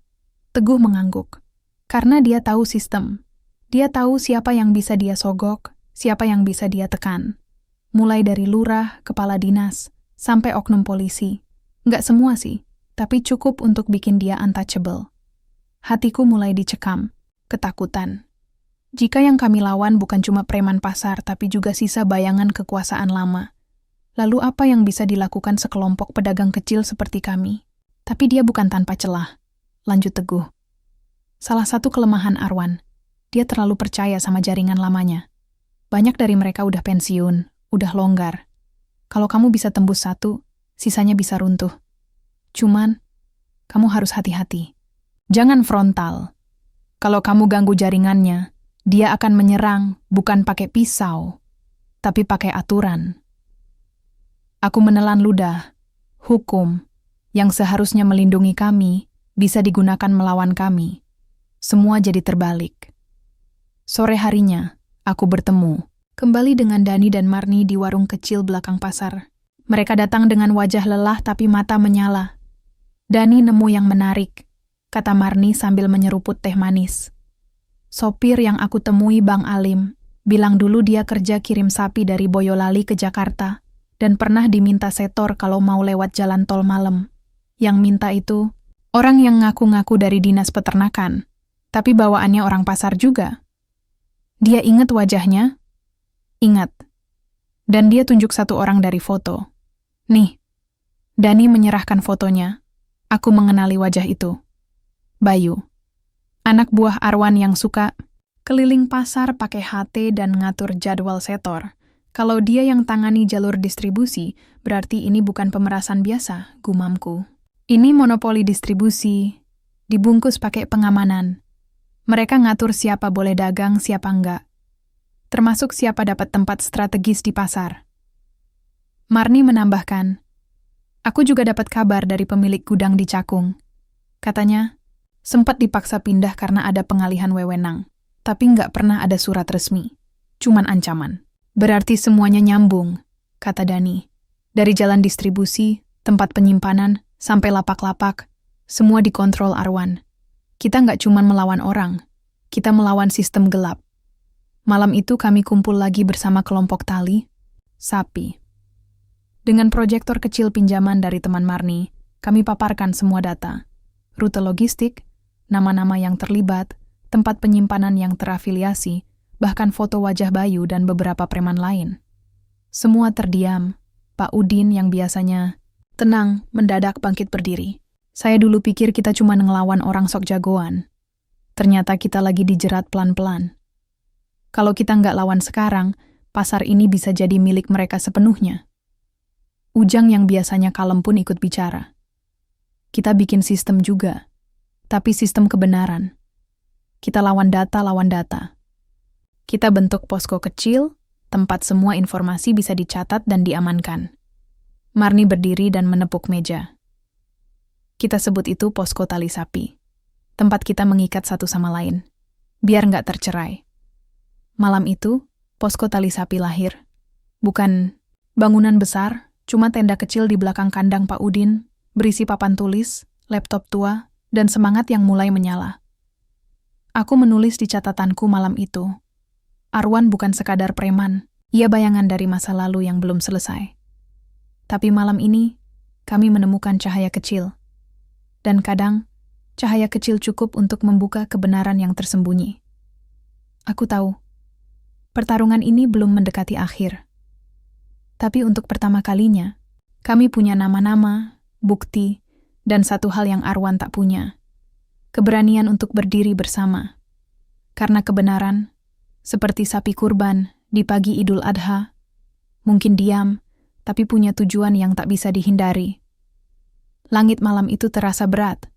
Teguh mengangguk. Karena dia tahu sistem. Dia tahu siapa yang bisa dia sogok, siapa yang bisa dia tekan. Mulai dari lurah, kepala dinas, sampai oknum polisi. Nggak semua sih, tapi cukup untuk bikin dia untouchable. Hatiku mulai dicekam. Ketakutan. Jika yang kami lawan bukan cuma preman pasar, tapi juga sisa bayangan kekuasaan lama. Lalu apa yang bisa dilakukan sekelompok pedagang kecil seperti kami? Tapi dia bukan tanpa celah. Lanjut Teguh. Salah satu kelemahan Arwan, dia terlalu percaya sama jaringan lamanya. Banyak dari mereka udah pensiun, udah longgar. Kalau kamu bisa tembus satu, sisanya bisa runtuh. Cuman, kamu harus hati-hati. Jangan frontal. Kalau kamu ganggu jaringannya, dia akan menyerang bukan pakai pisau, tapi pakai aturan. Aku menelan ludah. Hukum, yang seharusnya melindungi kami, bisa digunakan melawan kami. Semua jadi terbalik. Sore harinya, aku bertemu kembali dengan Dani dan Marni di warung kecil belakang pasar. Mereka datang dengan wajah lelah tapi mata menyala. "Dani nemu yang menarik," kata Marni sambil menyeruput teh manis. "Sopir yang aku temui Bang Alim, bilang dulu dia kerja kirim sapi dari Boyolali ke Jakarta, dan pernah diminta setor kalau mau lewat jalan tol malam. Yang minta itu, orang yang ngaku-ngaku dari dinas peternakan, tapi bawaannya orang pasar juga. Dia ingat wajahnya?" "Ingat." Dan dia tunjuk satu orang dari foto. "Nih." Dani menyerahkan fotonya. Aku mengenali wajah itu. Bayu. Anak buah Arwan yang suka keliling pasar pakai HT dan ngatur jadwal setor. Kalau dia yang tangani jalur distribusi, berarti ini bukan pemerasan biasa, gumamku. Ini monopoli distribusi, dibungkus pakai pengamanan. Mereka ngatur siapa boleh dagang, siapa enggak. Termasuk siapa dapat tempat strategis di pasar. Marni menambahkan, "Aku juga dapat kabar dari pemilik gudang di Cakung. Katanya, Sempat dipaksa pindah karena ada pengalihan wewenang, tapi nggak pernah ada surat resmi. Cuman ancaman. Berarti semuanya nyambung, kata Dani. Dari jalan distribusi, tempat penyimpanan, sampai lapak-lapak, semua dikontrol Arwan. Kita nggak cuma melawan orang, kita melawan sistem gelap. Malam itu kami kumpul lagi bersama kelompok tali, sapi. Dengan proyektor kecil pinjaman dari teman Marni, kami paparkan semua data. Rute logistik, nama-nama yang terlibat, tempat penyimpanan yang terafiliasi, bahkan foto wajah Bayu dan beberapa preman lain. Semua terdiam. Pak Udin yang biasanya tenang mendadak bangkit berdiri. Saya dulu pikir kita cuma ngelawan orang sok jagoan. Ternyata kita lagi dijerat pelan-pelan. Kalau kita nggak lawan sekarang, pasar ini bisa jadi milik mereka sepenuhnya. Ujang yang biasanya kalem pun ikut bicara. Kita bikin sistem juga, tapi sistem kebenaran. Kita lawan data. Kita bentuk posko kecil, tempat semua informasi bisa dicatat dan diamankan. Marni berdiri dan menepuk meja. Kita sebut itu posko tali sapi. Tempat kita mengikat satu sama lain, biar nggak tercerai. Malam itu, posko tali sapi lahir. Bukan bangunan besar, cuma tenda kecil di belakang kandang Pak Udin, berisi papan tulis, laptop tua, dan semangat yang mulai menyala. Aku menulis di catatanku malam itu. Arwan bukan sekadar preman, ia bayangan dari masa lalu yang belum selesai. Tapi malam ini, kami menemukan cahaya kecil. Dan kadang, cahaya kecil cukup untuk membuka kebenaran yang tersembunyi. Aku tahu, pertarungan ini belum mendekati akhir. Tapi untuk pertama kalinya, kami punya nama-nama, bukti, dan satu hal yang Arwan tak punya. Keberanian untuk berdiri bersama. Karena kebenaran, seperti sapi kurban di pagi Idul Adha, mungkin diam, tapi punya tujuan yang tak bisa dihindari. Langit malam itu terasa berat.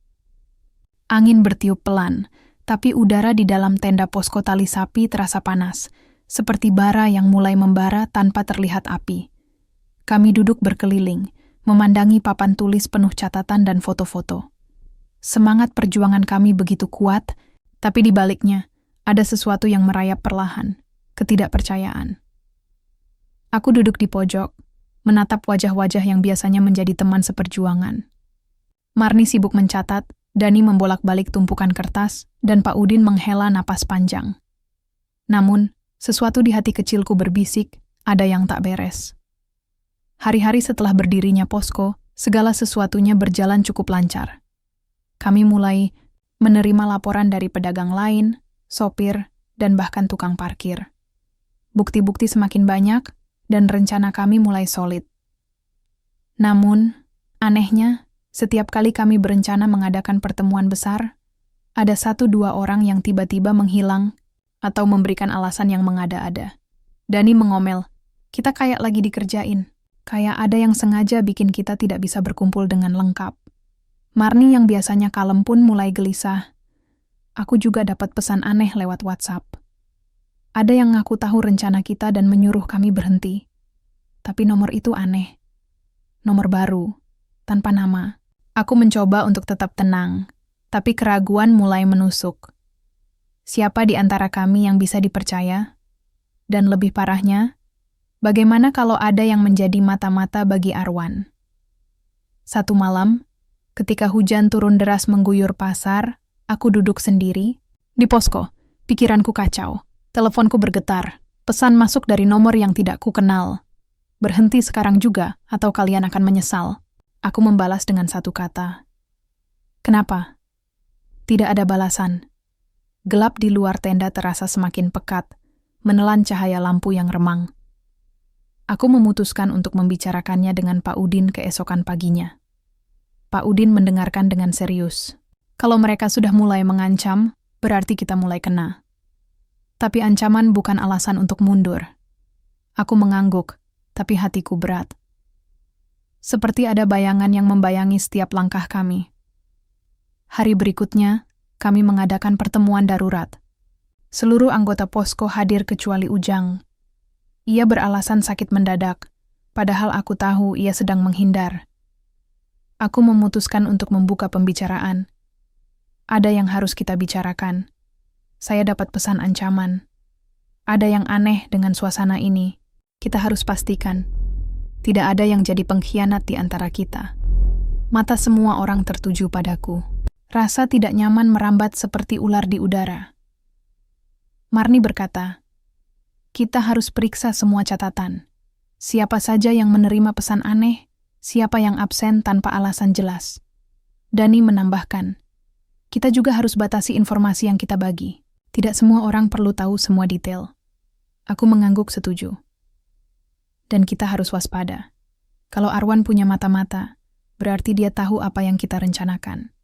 Angin bertiup pelan, tapi udara di dalam tenda posko tali sapi terasa panas, seperti bara yang mulai membara tanpa terlihat api. Kami duduk berkeliling, memandangi papan tulis penuh catatan dan foto-foto. Semangat perjuangan kami begitu kuat, tapi di baliknya ada sesuatu yang merayap perlahan, ketidakpercayaan. Aku duduk di pojok, menatap wajah-wajah yang biasanya menjadi teman seperjuangan. Marni sibuk mencatat, Dani membolak-balik tumpukan kertas, dan Pak Udin menghela napas panjang. Namun, sesuatu di hati kecilku berbisik, ada yang tak beres. Hari-hari setelah berdirinya posko, segala sesuatunya berjalan cukup lancar. Kami mulai menerima laporan dari pedagang lain, sopir, dan bahkan tukang parkir. Bukti-bukti semakin banyak, dan rencana kami mulai solid. Namun, anehnya, setiap kali kami berencana mengadakan pertemuan besar, ada 1-2 orang yang tiba-tiba menghilang atau memberikan alasan yang mengada-ada. Dani mengomel, kita kayak lagi dikerjain, kayak ada yang sengaja bikin kita tidak bisa berkumpul dengan lengkap. Marni yang biasanya kalem pun mulai gelisah. Aku juga dapat pesan aneh lewat WhatsApp. Ada yang ngaku tahu rencana kita dan menyuruh kami berhenti. Tapi nomor itu aneh. Nomor baru, tanpa nama. Aku mencoba untuk tetap tenang, tapi keraguan mulai menusuk. Siapa di antara kami yang bisa dipercaya? Dan lebih parahnya, bagaimana kalau ada yang menjadi mata-mata bagi Arwan? Satu malam, ketika hujan turun deras mengguyur pasar, aku duduk sendiri. Di posko, pikiranku kacau. Teleponku bergetar. Pesan masuk dari nomor yang tidak kukenal. Berhenti sekarang juga, atau kalian akan menyesal. Aku membalas dengan satu kata. Kenapa? Tidak ada balasan. Gelap di luar tenda terasa semakin pekat, menelan cahaya lampu yang remang. Aku memutuskan untuk membicarakannya dengan Pak Udin keesokan paginya. Pak Udin mendengarkan dengan serius. Kalau mereka sudah mulai mengancam, berarti kita mulai kena. Tapi ancaman bukan alasan untuk mundur. Aku mengangguk, tapi hatiku berat. Seperti ada bayangan yang membayangi setiap langkah kami. Hari berikutnya, kami mengadakan pertemuan darurat. Seluruh anggota posko hadir kecuali Ujang. Ia beralasan sakit mendadak, padahal aku tahu ia sedang menghindar. Aku memutuskan untuk membuka pembicaraan. Ada yang harus kita bicarakan. Saya dapat pesan ancaman. Ada yang aneh dengan suasana ini. Kita harus pastikan. Tidak ada yang jadi pengkhianat di antara kita. Mata semua orang tertuju padaku. Rasa tidak nyaman merambat seperti ular di udara. Marni berkata, kita harus periksa semua catatan. Siapa saja yang menerima pesan aneh, siapa yang absen tanpa alasan jelas. Dani menambahkan, kita juga harus batasi informasi yang kita bagi. Tidak semua orang perlu tahu semua detail. Aku mengangguk setuju. Dan kita harus waspada. Kalau Arwan punya mata-mata, berarti dia tahu apa yang kita rencanakan.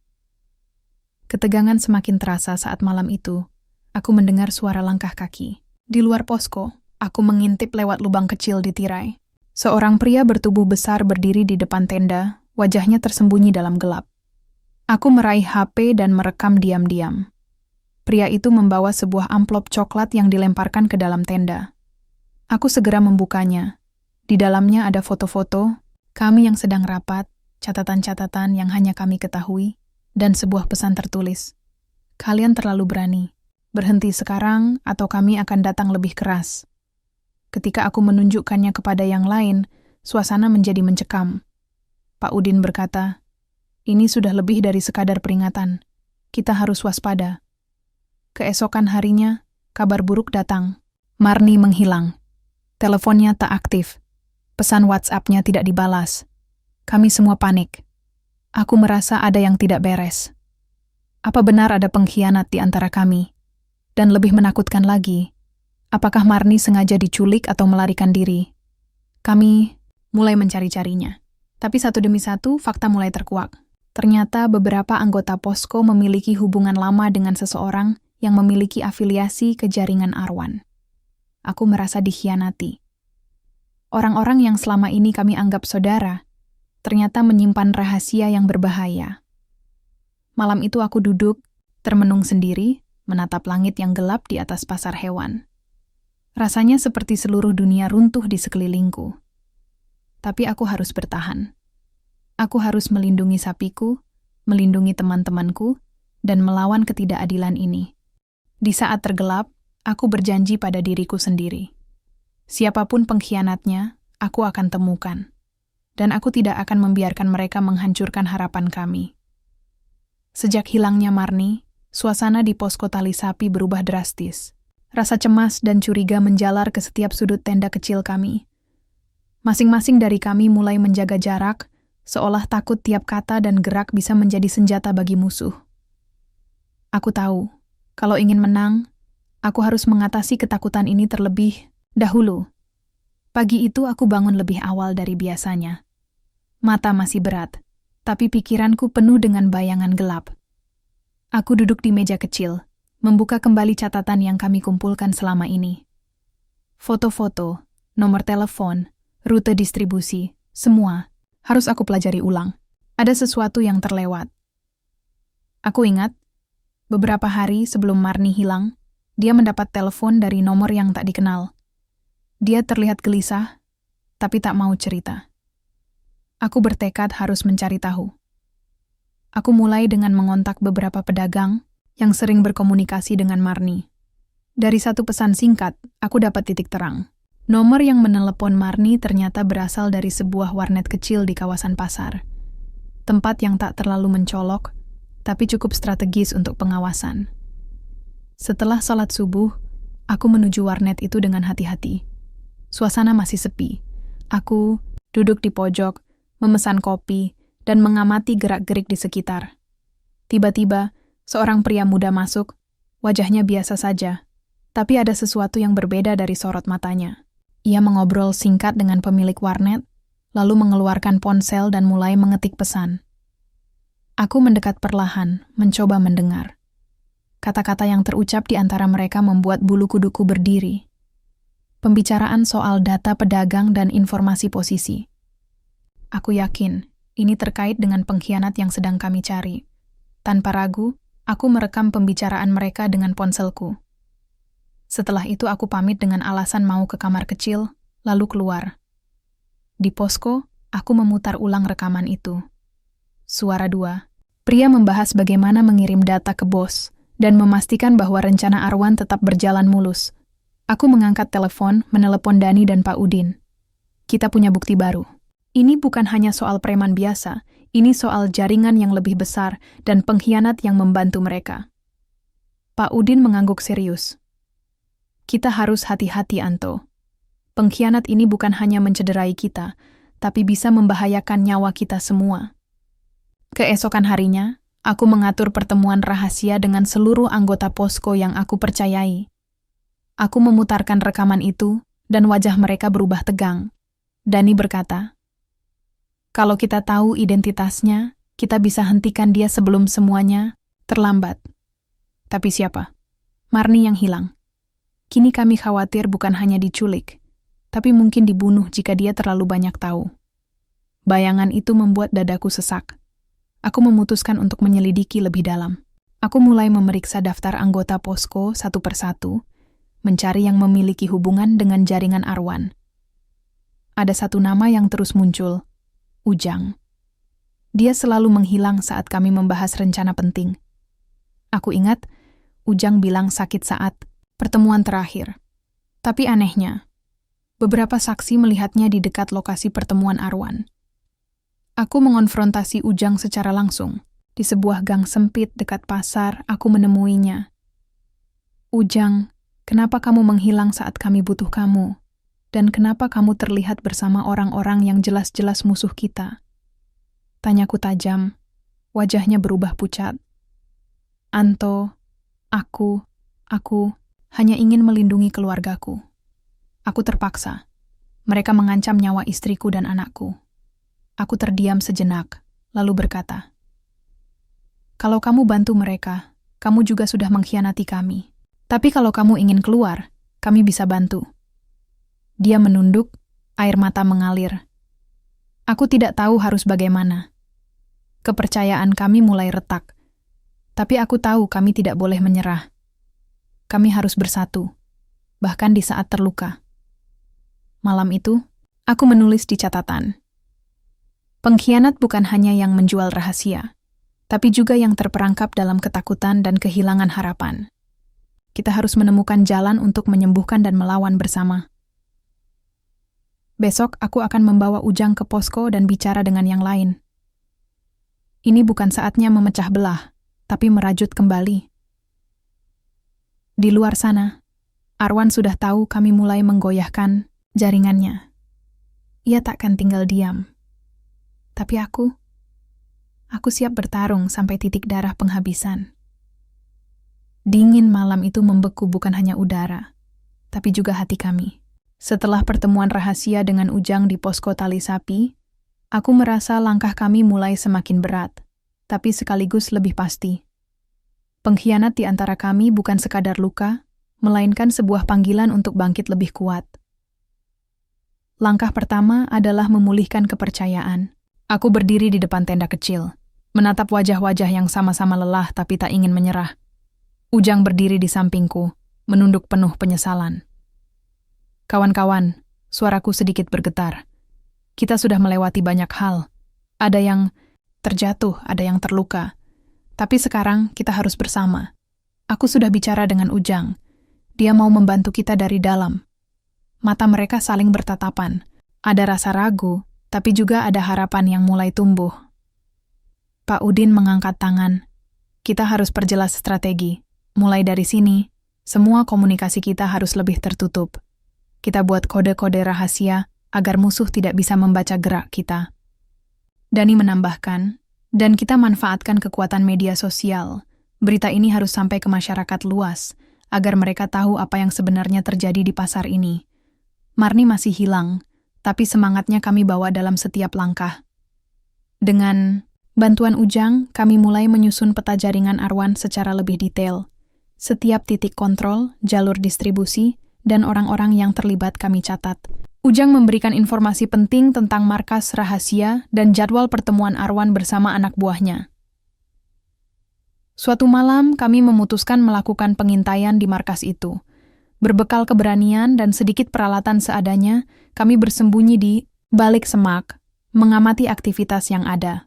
Ketegangan semakin terasa saat malam itu. Aku mendengar suara langkah kaki. Di luar posko, aku mengintip lewat lubang kecil di tirai. Seorang pria bertubuh besar berdiri di depan tenda, wajahnya tersembunyi dalam gelap. Aku meraih HP dan merekam diam-diam. Pria itu membawa sebuah amplop coklat yang dilemparkan ke dalam tenda. Aku segera membukanya. Di dalamnya ada foto-foto, kami yang sedang rapat, catatan-catatan yang hanya kami ketahui, dan sebuah pesan tertulis. Kalian terlalu berani. Berhenti sekarang atau kami akan datang lebih keras. Ketika aku menunjukkannya kepada yang lain, suasana menjadi mencekam. Pak Udin berkata, ini sudah lebih dari sekadar peringatan. Kita harus waspada. Keesokan harinya, kabar buruk datang. Marni menghilang. Teleponnya tak aktif. Pesan WhatsApp-nya tidak dibalas. Kami semua panik. Aku merasa ada yang tidak beres. Apa benar ada pengkhianat di antara kami? Dan lebih menakutkan lagi, apakah Marni sengaja diculik atau melarikan diri? Kami mulai mencari-carinya. Tapi satu demi satu, fakta mulai terkuak. Ternyata beberapa anggota posko memiliki hubungan lama dengan seseorang yang memiliki afiliasi ke jaringan Arwan. Aku merasa dikhianati. Orang-orang yang selama ini kami anggap saudara, ternyata menyimpan rahasia yang berbahaya. Malam itu aku duduk, termenung sendiri, menatap langit yang gelap di atas pasar hewan. Rasanya seperti seluruh dunia runtuh di sekelilingku. Tapi aku harus bertahan. Aku harus melindungi sapiku, melindungi teman-temanku, dan melawan ketidakadilan ini. Di saat tergelap, aku berjanji pada diriku sendiri. Siapapun pengkhianatnya, aku akan temukan. Dan aku tidak akan membiarkan mereka menghancurkan harapan kami. Sejak hilangnya Marni, suasana di posko tali sapi berubah drastis. Rasa cemas dan curiga menjalar ke setiap sudut tenda kecil kami. Masing-masing dari kami mulai menjaga jarak, seolah takut tiap kata dan gerak bisa menjadi senjata bagi musuh. Aku tahu, kalau ingin menang, aku harus mengatasi ketakutan ini terlebih dahulu. Pagi itu aku bangun lebih awal dari biasanya. Mata masih berat, tapi pikiranku penuh dengan bayangan gelap. Aku duduk di meja kecil, membuka kembali catatan yang kami kumpulkan selama ini. Foto-foto, nomor telepon, rute distribusi, semua harus aku pelajari ulang. Ada sesuatu yang terlewat. Aku ingat, beberapa hari sebelum Marni hilang, dia mendapat telepon dari nomor yang tak dikenal. Dia terlihat gelisah, tapi tak mau cerita. Aku bertekad harus mencari tahu. Aku mulai dengan mengontak beberapa pedagang yang sering berkomunikasi dengan Marni. Dari satu pesan singkat, aku dapat titik terang. Nomor yang menelepon Marni ternyata berasal dari sebuah warnet kecil di kawasan pasar. Tempat yang tak terlalu mencolok, tapi cukup strategis untuk pengawasan. Setelah salat subuh, aku menuju warnet itu dengan hati-hati. Suasana masih sepi. Aku duduk di pojok, memesan kopi, dan mengamati gerak-gerik di sekitar. Tiba-tiba, seorang pria muda masuk, wajahnya biasa saja, tapi ada sesuatu yang berbeda dari sorot matanya. Ia mengobrol singkat dengan pemilik warnet, lalu mengeluarkan ponsel dan mulai mengetik pesan. Aku mendekat perlahan, mencoba mendengar. Kata-kata yang terucap di antara mereka membuat bulu kuduku berdiri. Pembicaraan soal data pedagang dan informasi posisi. Aku yakin, ini terkait dengan pengkhianat yang sedang kami cari. Tanpa ragu, aku merekam pembicaraan mereka dengan ponselku. Setelah itu aku pamit dengan alasan mau ke kamar kecil, lalu keluar. Di posko, aku memutar ulang rekaman itu. Suara 2. Pria membahas bagaimana mengirim data ke bos dan memastikan bahwa rencana Arwan tetap berjalan mulus. Aku mengangkat telepon, menelepon Dani dan Pak Udin. Kita punya bukti baru. Ini bukan hanya soal preman biasa, ini soal jaringan yang lebih besar dan pengkhianat yang membantu mereka. Pak Udin mengangguk serius. Kita harus hati-hati, Anto. Pengkhianat ini bukan hanya mencederai kita, tapi bisa membahayakan nyawa kita semua. Keesokan harinya, aku mengatur pertemuan rahasia dengan seluruh anggota posko yang aku percayai. Aku memutarkan rekaman itu, dan wajah mereka berubah tegang. Dani berkata, "Kalau kita tahu identitasnya, kita bisa hentikan dia sebelum semuanya terlambat." Tapi siapa? Marni yang hilang. Kini kami khawatir bukan hanya diculik, tapi mungkin dibunuh jika dia terlalu banyak tahu. Bayangan itu membuat dadaku sesak. Aku memutuskan untuk menyelidiki lebih dalam. Aku mulai memeriksa daftar anggota posko satu persatu, mencari yang memiliki hubungan dengan jaringan Arwan. Ada satu nama yang terus muncul, Ujang. Dia selalu menghilang saat kami membahas rencana penting. Aku ingat, Ujang bilang sakit saat pertemuan terakhir. Tapi anehnya, beberapa saksi melihatnya di dekat lokasi pertemuan Arwan. Aku mengonfrontasi Ujang secara langsung. Di sebuah gang sempit dekat pasar, aku menemuinya. "Ujang, kenapa kamu menghilang saat kami butuh kamu? Dan kenapa kamu terlihat bersama orang-orang yang jelas-jelas musuh kita?" Tanyaku tajam, wajahnya berubah pucat. "Anto, aku hanya ingin melindungi keluargaku. Aku terpaksa. Mereka mengancam nyawa istriku dan anakku." Aku terdiam sejenak, lalu berkata, "Kalau kamu bantu mereka, kamu juga sudah mengkhianati kami. Tapi kalau kamu ingin keluar, kami bisa bantu." Dia menunduk, air mata mengalir. Aku tidak tahu harus bagaimana. Kepercayaan kami mulai retak. Tapi aku tahu kami tidak boleh menyerah. Kami harus bersatu, bahkan di saat terluka. Malam itu, aku menulis di catatan. Pengkhianat bukan hanya yang menjual rahasia, tapi juga yang terperangkap dalam ketakutan dan kehilangan harapan. Kita harus menemukan jalan untuk menyembuhkan dan melawan bersama. Besok aku akan membawa Ujang ke posko dan bicara dengan yang lain. Ini bukan saatnya memecah belah, tapi merajut kembali. Di luar sana, Arwan sudah tahu kami mulai menggoyahkan jaringannya. Ia takkan tinggal diam. Tapi aku siap bertarung sampai titik darah penghabisan. Dingin malam itu membeku bukan hanya udara, tapi juga hati kami. Setelah pertemuan rahasia dengan Ujang di posko Tali Sapi, aku merasa langkah kami mulai semakin berat, tapi sekaligus lebih pasti. Pengkhianat di antara kami bukan sekadar luka, melainkan sebuah panggilan untuk bangkit lebih kuat. Langkah pertama adalah memulihkan kepercayaan. Aku berdiri di depan tenda kecil, menatap wajah-wajah yang sama-sama lelah tapi tak ingin menyerah. Ujang berdiri di sampingku, menunduk penuh penyesalan. "Kawan-kawan," suaraku sedikit bergetar. "Kita sudah melewati banyak hal. Ada yang terjatuh, ada yang terluka. Tapi sekarang kita harus bersama. Aku sudah bicara dengan Ujang. Dia mau membantu kita dari dalam." Mata mereka saling bertatapan. Ada rasa ragu, tapi juga ada harapan yang mulai tumbuh. Pak Udin mengangkat tangan. "Kita harus perjelas strategi. Mulai dari sini, semua komunikasi kita harus lebih tertutup. Kita buat kode-kode rahasia agar musuh tidak bisa membaca gerak kita." Dani menambahkan, "Dan kita manfaatkan kekuatan media sosial. Berita ini harus sampai ke masyarakat luas, agar mereka tahu apa yang sebenarnya terjadi di pasar ini. Marni masih hilang, tapi semangatnya kami bawa dalam setiap langkah." Dengan bantuan Ujang, kami mulai menyusun peta jaringan Arwan secara lebih detail. Setiap titik kontrol, jalur distribusi, dan orang-orang yang terlibat kami catat. Ujang memberikan informasi penting tentang markas rahasia dan jadwal pertemuan Arwan bersama anak buahnya. Suatu malam, kami memutuskan melakukan pengintaian di markas itu. Berbekal keberanian dan sedikit peralatan seadanya, kami bersembunyi di balik semak, mengamati aktivitas yang ada.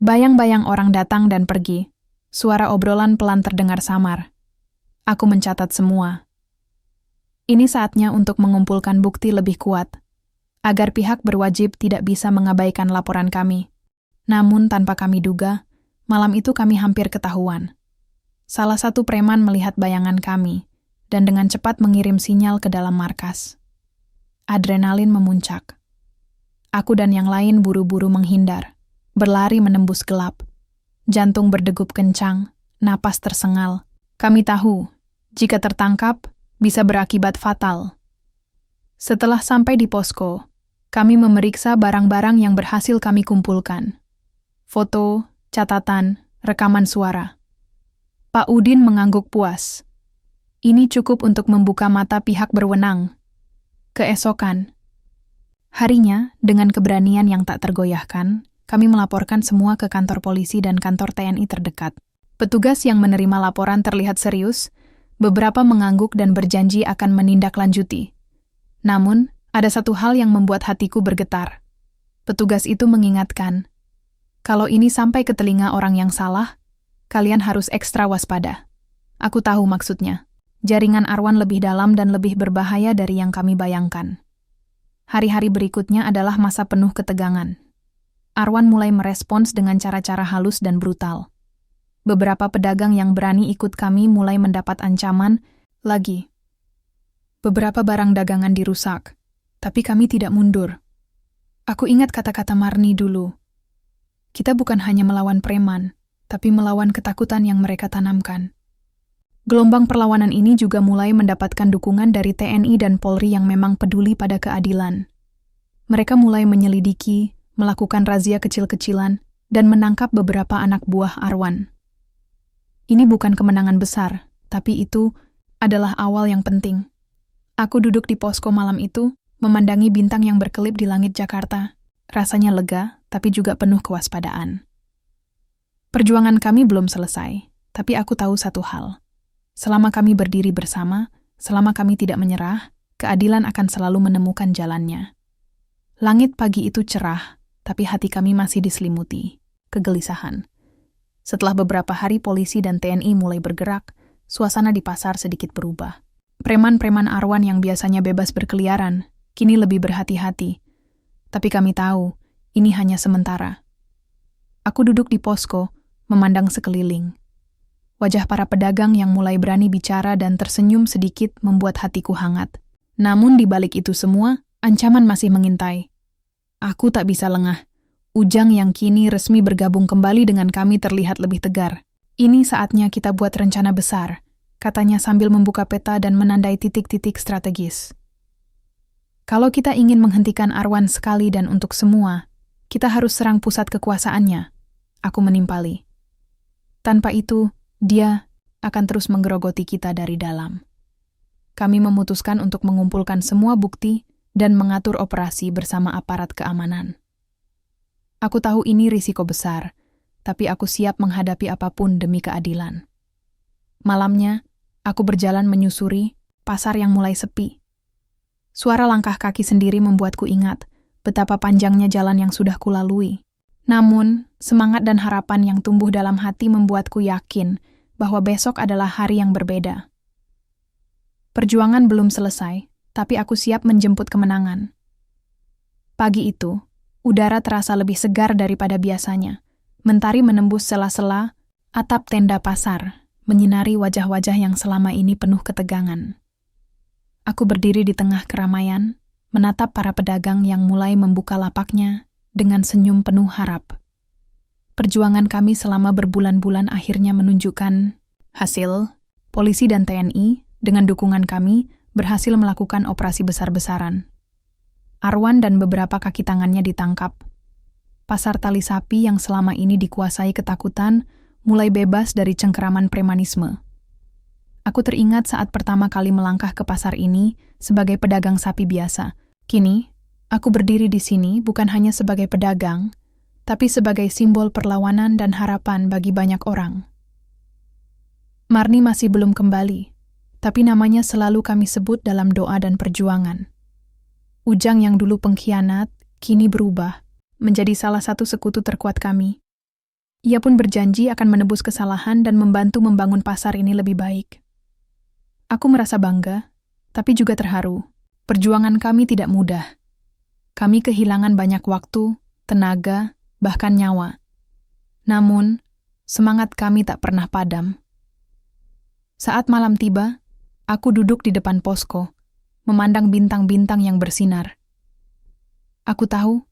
Bayang-bayang orang datang dan pergi. Suara obrolan pelan terdengar samar. Aku mencatat semua. Ini saatnya untuk mengumpulkan bukti lebih kuat, agar pihak berwajib tidak bisa mengabaikan laporan kami. Namun tanpa kami duga, malam itu kami hampir ketahuan. Salah satu preman melihat bayangan kami, dan dengan cepat mengirim sinyal ke dalam markas. Adrenalin memuncak. Aku dan yang lain buru-buru menghindar, berlari menembus gelap. Jantung berdegup kencang, napas tersengal. Kami tahu, jika tertangkap, bisa berakibat fatal. Setelah sampai di posko, kami memeriksa barang-barang yang berhasil kami kumpulkan. Foto, catatan, rekaman suara. Pak Udin mengangguk puas. Ini cukup untuk membuka mata pihak berwenang. Keesokan, harinya, dengan keberanian yang tak tergoyahkan, kami melaporkan semua ke kantor polisi dan kantor TNI terdekat. Petugas yang menerima laporan terlihat serius, beberapa mengangguk dan berjanji akan menindaklanjuti. Namun, ada satu hal yang membuat hatiku bergetar. Petugas itu mengingatkan, kalau ini sampai ke telinga orang yang salah, kalian harus ekstra waspada. Aku tahu maksudnya. Jaringan Arwan lebih dalam dan lebih berbahaya dari yang kami bayangkan. Hari-hari berikutnya adalah masa penuh ketegangan. Arwan mulai merespons dengan cara-cara halus dan brutal. Beberapa pedagang yang berani ikut kami mulai mendapat ancaman lagi. Beberapa barang dagangan dirusak, tapi kami tidak mundur. Aku ingat kata-kata Marni dulu. Kita bukan hanya melawan preman, tapi melawan ketakutan yang mereka tanamkan. Gelombang perlawanan ini juga mulai mendapatkan dukungan dari TNI dan Polri yang memang peduli pada keadilan. Mereka mulai menyelidiki, melakukan razia kecil-kecilan, dan menangkap beberapa anak buah Arwan. Ini bukan kemenangan besar, tapi itu adalah awal yang penting. Aku duduk di posko malam itu, memandangi bintang yang berkelip di langit Jakarta. Rasanya lega, tapi juga penuh kewaspadaan. Perjuangan kami belum selesai, tapi aku tahu satu hal. Selama kami berdiri bersama, selama kami tidak menyerah, keadilan akan selalu menemukan jalannya. Langit pagi itu cerah, tapi hati kami masih diselimuti kegelisahan. Setelah beberapa hari polisi dan TNI mulai bergerak, suasana di pasar sedikit berubah. Preman-preman Arwan yang biasanya bebas berkeliaran, kini lebih berhati-hati. Tapi kami tahu, ini hanya sementara. Aku duduk di posko, memandang sekeliling. Wajah para pedagang yang mulai berani bicara dan tersenyum sedikit membuat hatiku hangat. Namun di balik itu semua, ancaman masih mengintai. Aku tak bisa lengah. Ujang yang kini resmi bergabung kembali dengan kami terlihat lebih tegar. Ini saatnya kita buat rencana besar, katanya sambil membuka peta dan menandai titik-titik strategis. Kalau kita ingin menghentikan Arwan sekali dan untuk semua, kita harus serang pusat kekuasaannya. Aku menimpali. Tanpa itu, dia akan terus menggerogoti kita dari dalam. Kami memutuskan untuk mengumpulkan semua bukti dan mengatur operasi bersama aparat keamanan. Aku tahu ini risiko besar, tapi aku siap menghadapi apapun demi keadilan. Malamnya, aku berjalan menyusuri pasar yang mulai sepi. Suara langkah kaki sendiri membuatku ingat betapa panjangnya jalan yang sudah kulalui. Namun, semangat dan harapan yang tumbuh dalam hati membuatku yakin bahwa besok adalah hari yang berbeda. Perjuangan belum selesai, tapi aku siap menjemput kemenangan. Pagi itu, udara terasa lebih segar daripada biasanya. Mentari menembus sela-sela atap tenda pasar, menyinari wajah-wajah yang selama ini penuh ketegangan. Aku berdiri di tengah keramaian, menatap para pedagang yang mulai membuka lapaknya dengan senyum penuh harap. Perjuangan kami selama berbulan-bulan akhirnya menunjukkan hasil. Polisi dan TNI, dengan dukungan kami, berhasil melakukan operasi besar-besaran. Arwan dan beberapa kaki tangannya ditangkap. Pasar tali sapi yang selama ini dikuasai ketakutan mulai bebas dari cengkeraman premanisme. Aku teringat saat pertama kali melangkah ke pasar ini sebagai pedagang sapi biasa. Kini, aku berdiri di sini bukan hanya sebagai pedagang, tapi sebagai simbol perlawanan dan harapan bagi banyak orang. Marni masih belum kembali, tapi namanya selalu kami sebut dalam doa dan perjuangan. Ujang yang dulu pengkhianat, kini berubah, menjadi salah satu sekutu terkuat kami. Ia pun berjanji akan menebus kesalahan dan membantu membangun pasar ini lebih baik. Aku merasa bangga, tapi juga terharu. Perjuangan kami tidak mudah. Kami kehilangan banyak waktu, tenaga, bahkan nyawa. Namun, semangat kami tak pernah padam. Saat malam tiba, aku duduk di depan posko, memandang bintang-bintang yang bersinar. Aku tahu,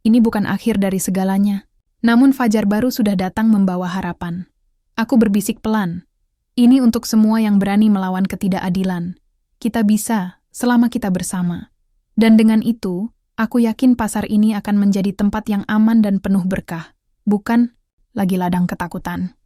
ini bukan akhir dari segalanya. Namun fajar baru sudah datang membawa harapan. Aku berbisik pelan. Ini untuk semua yang berani melawan ketidakadilan. Kita bisa selama kita bersama. Dan dengan itu, aku yakin pasar ini akan menjadi tempat yang aman dan penuh berkah. Bukan lagi ladang ketakutan.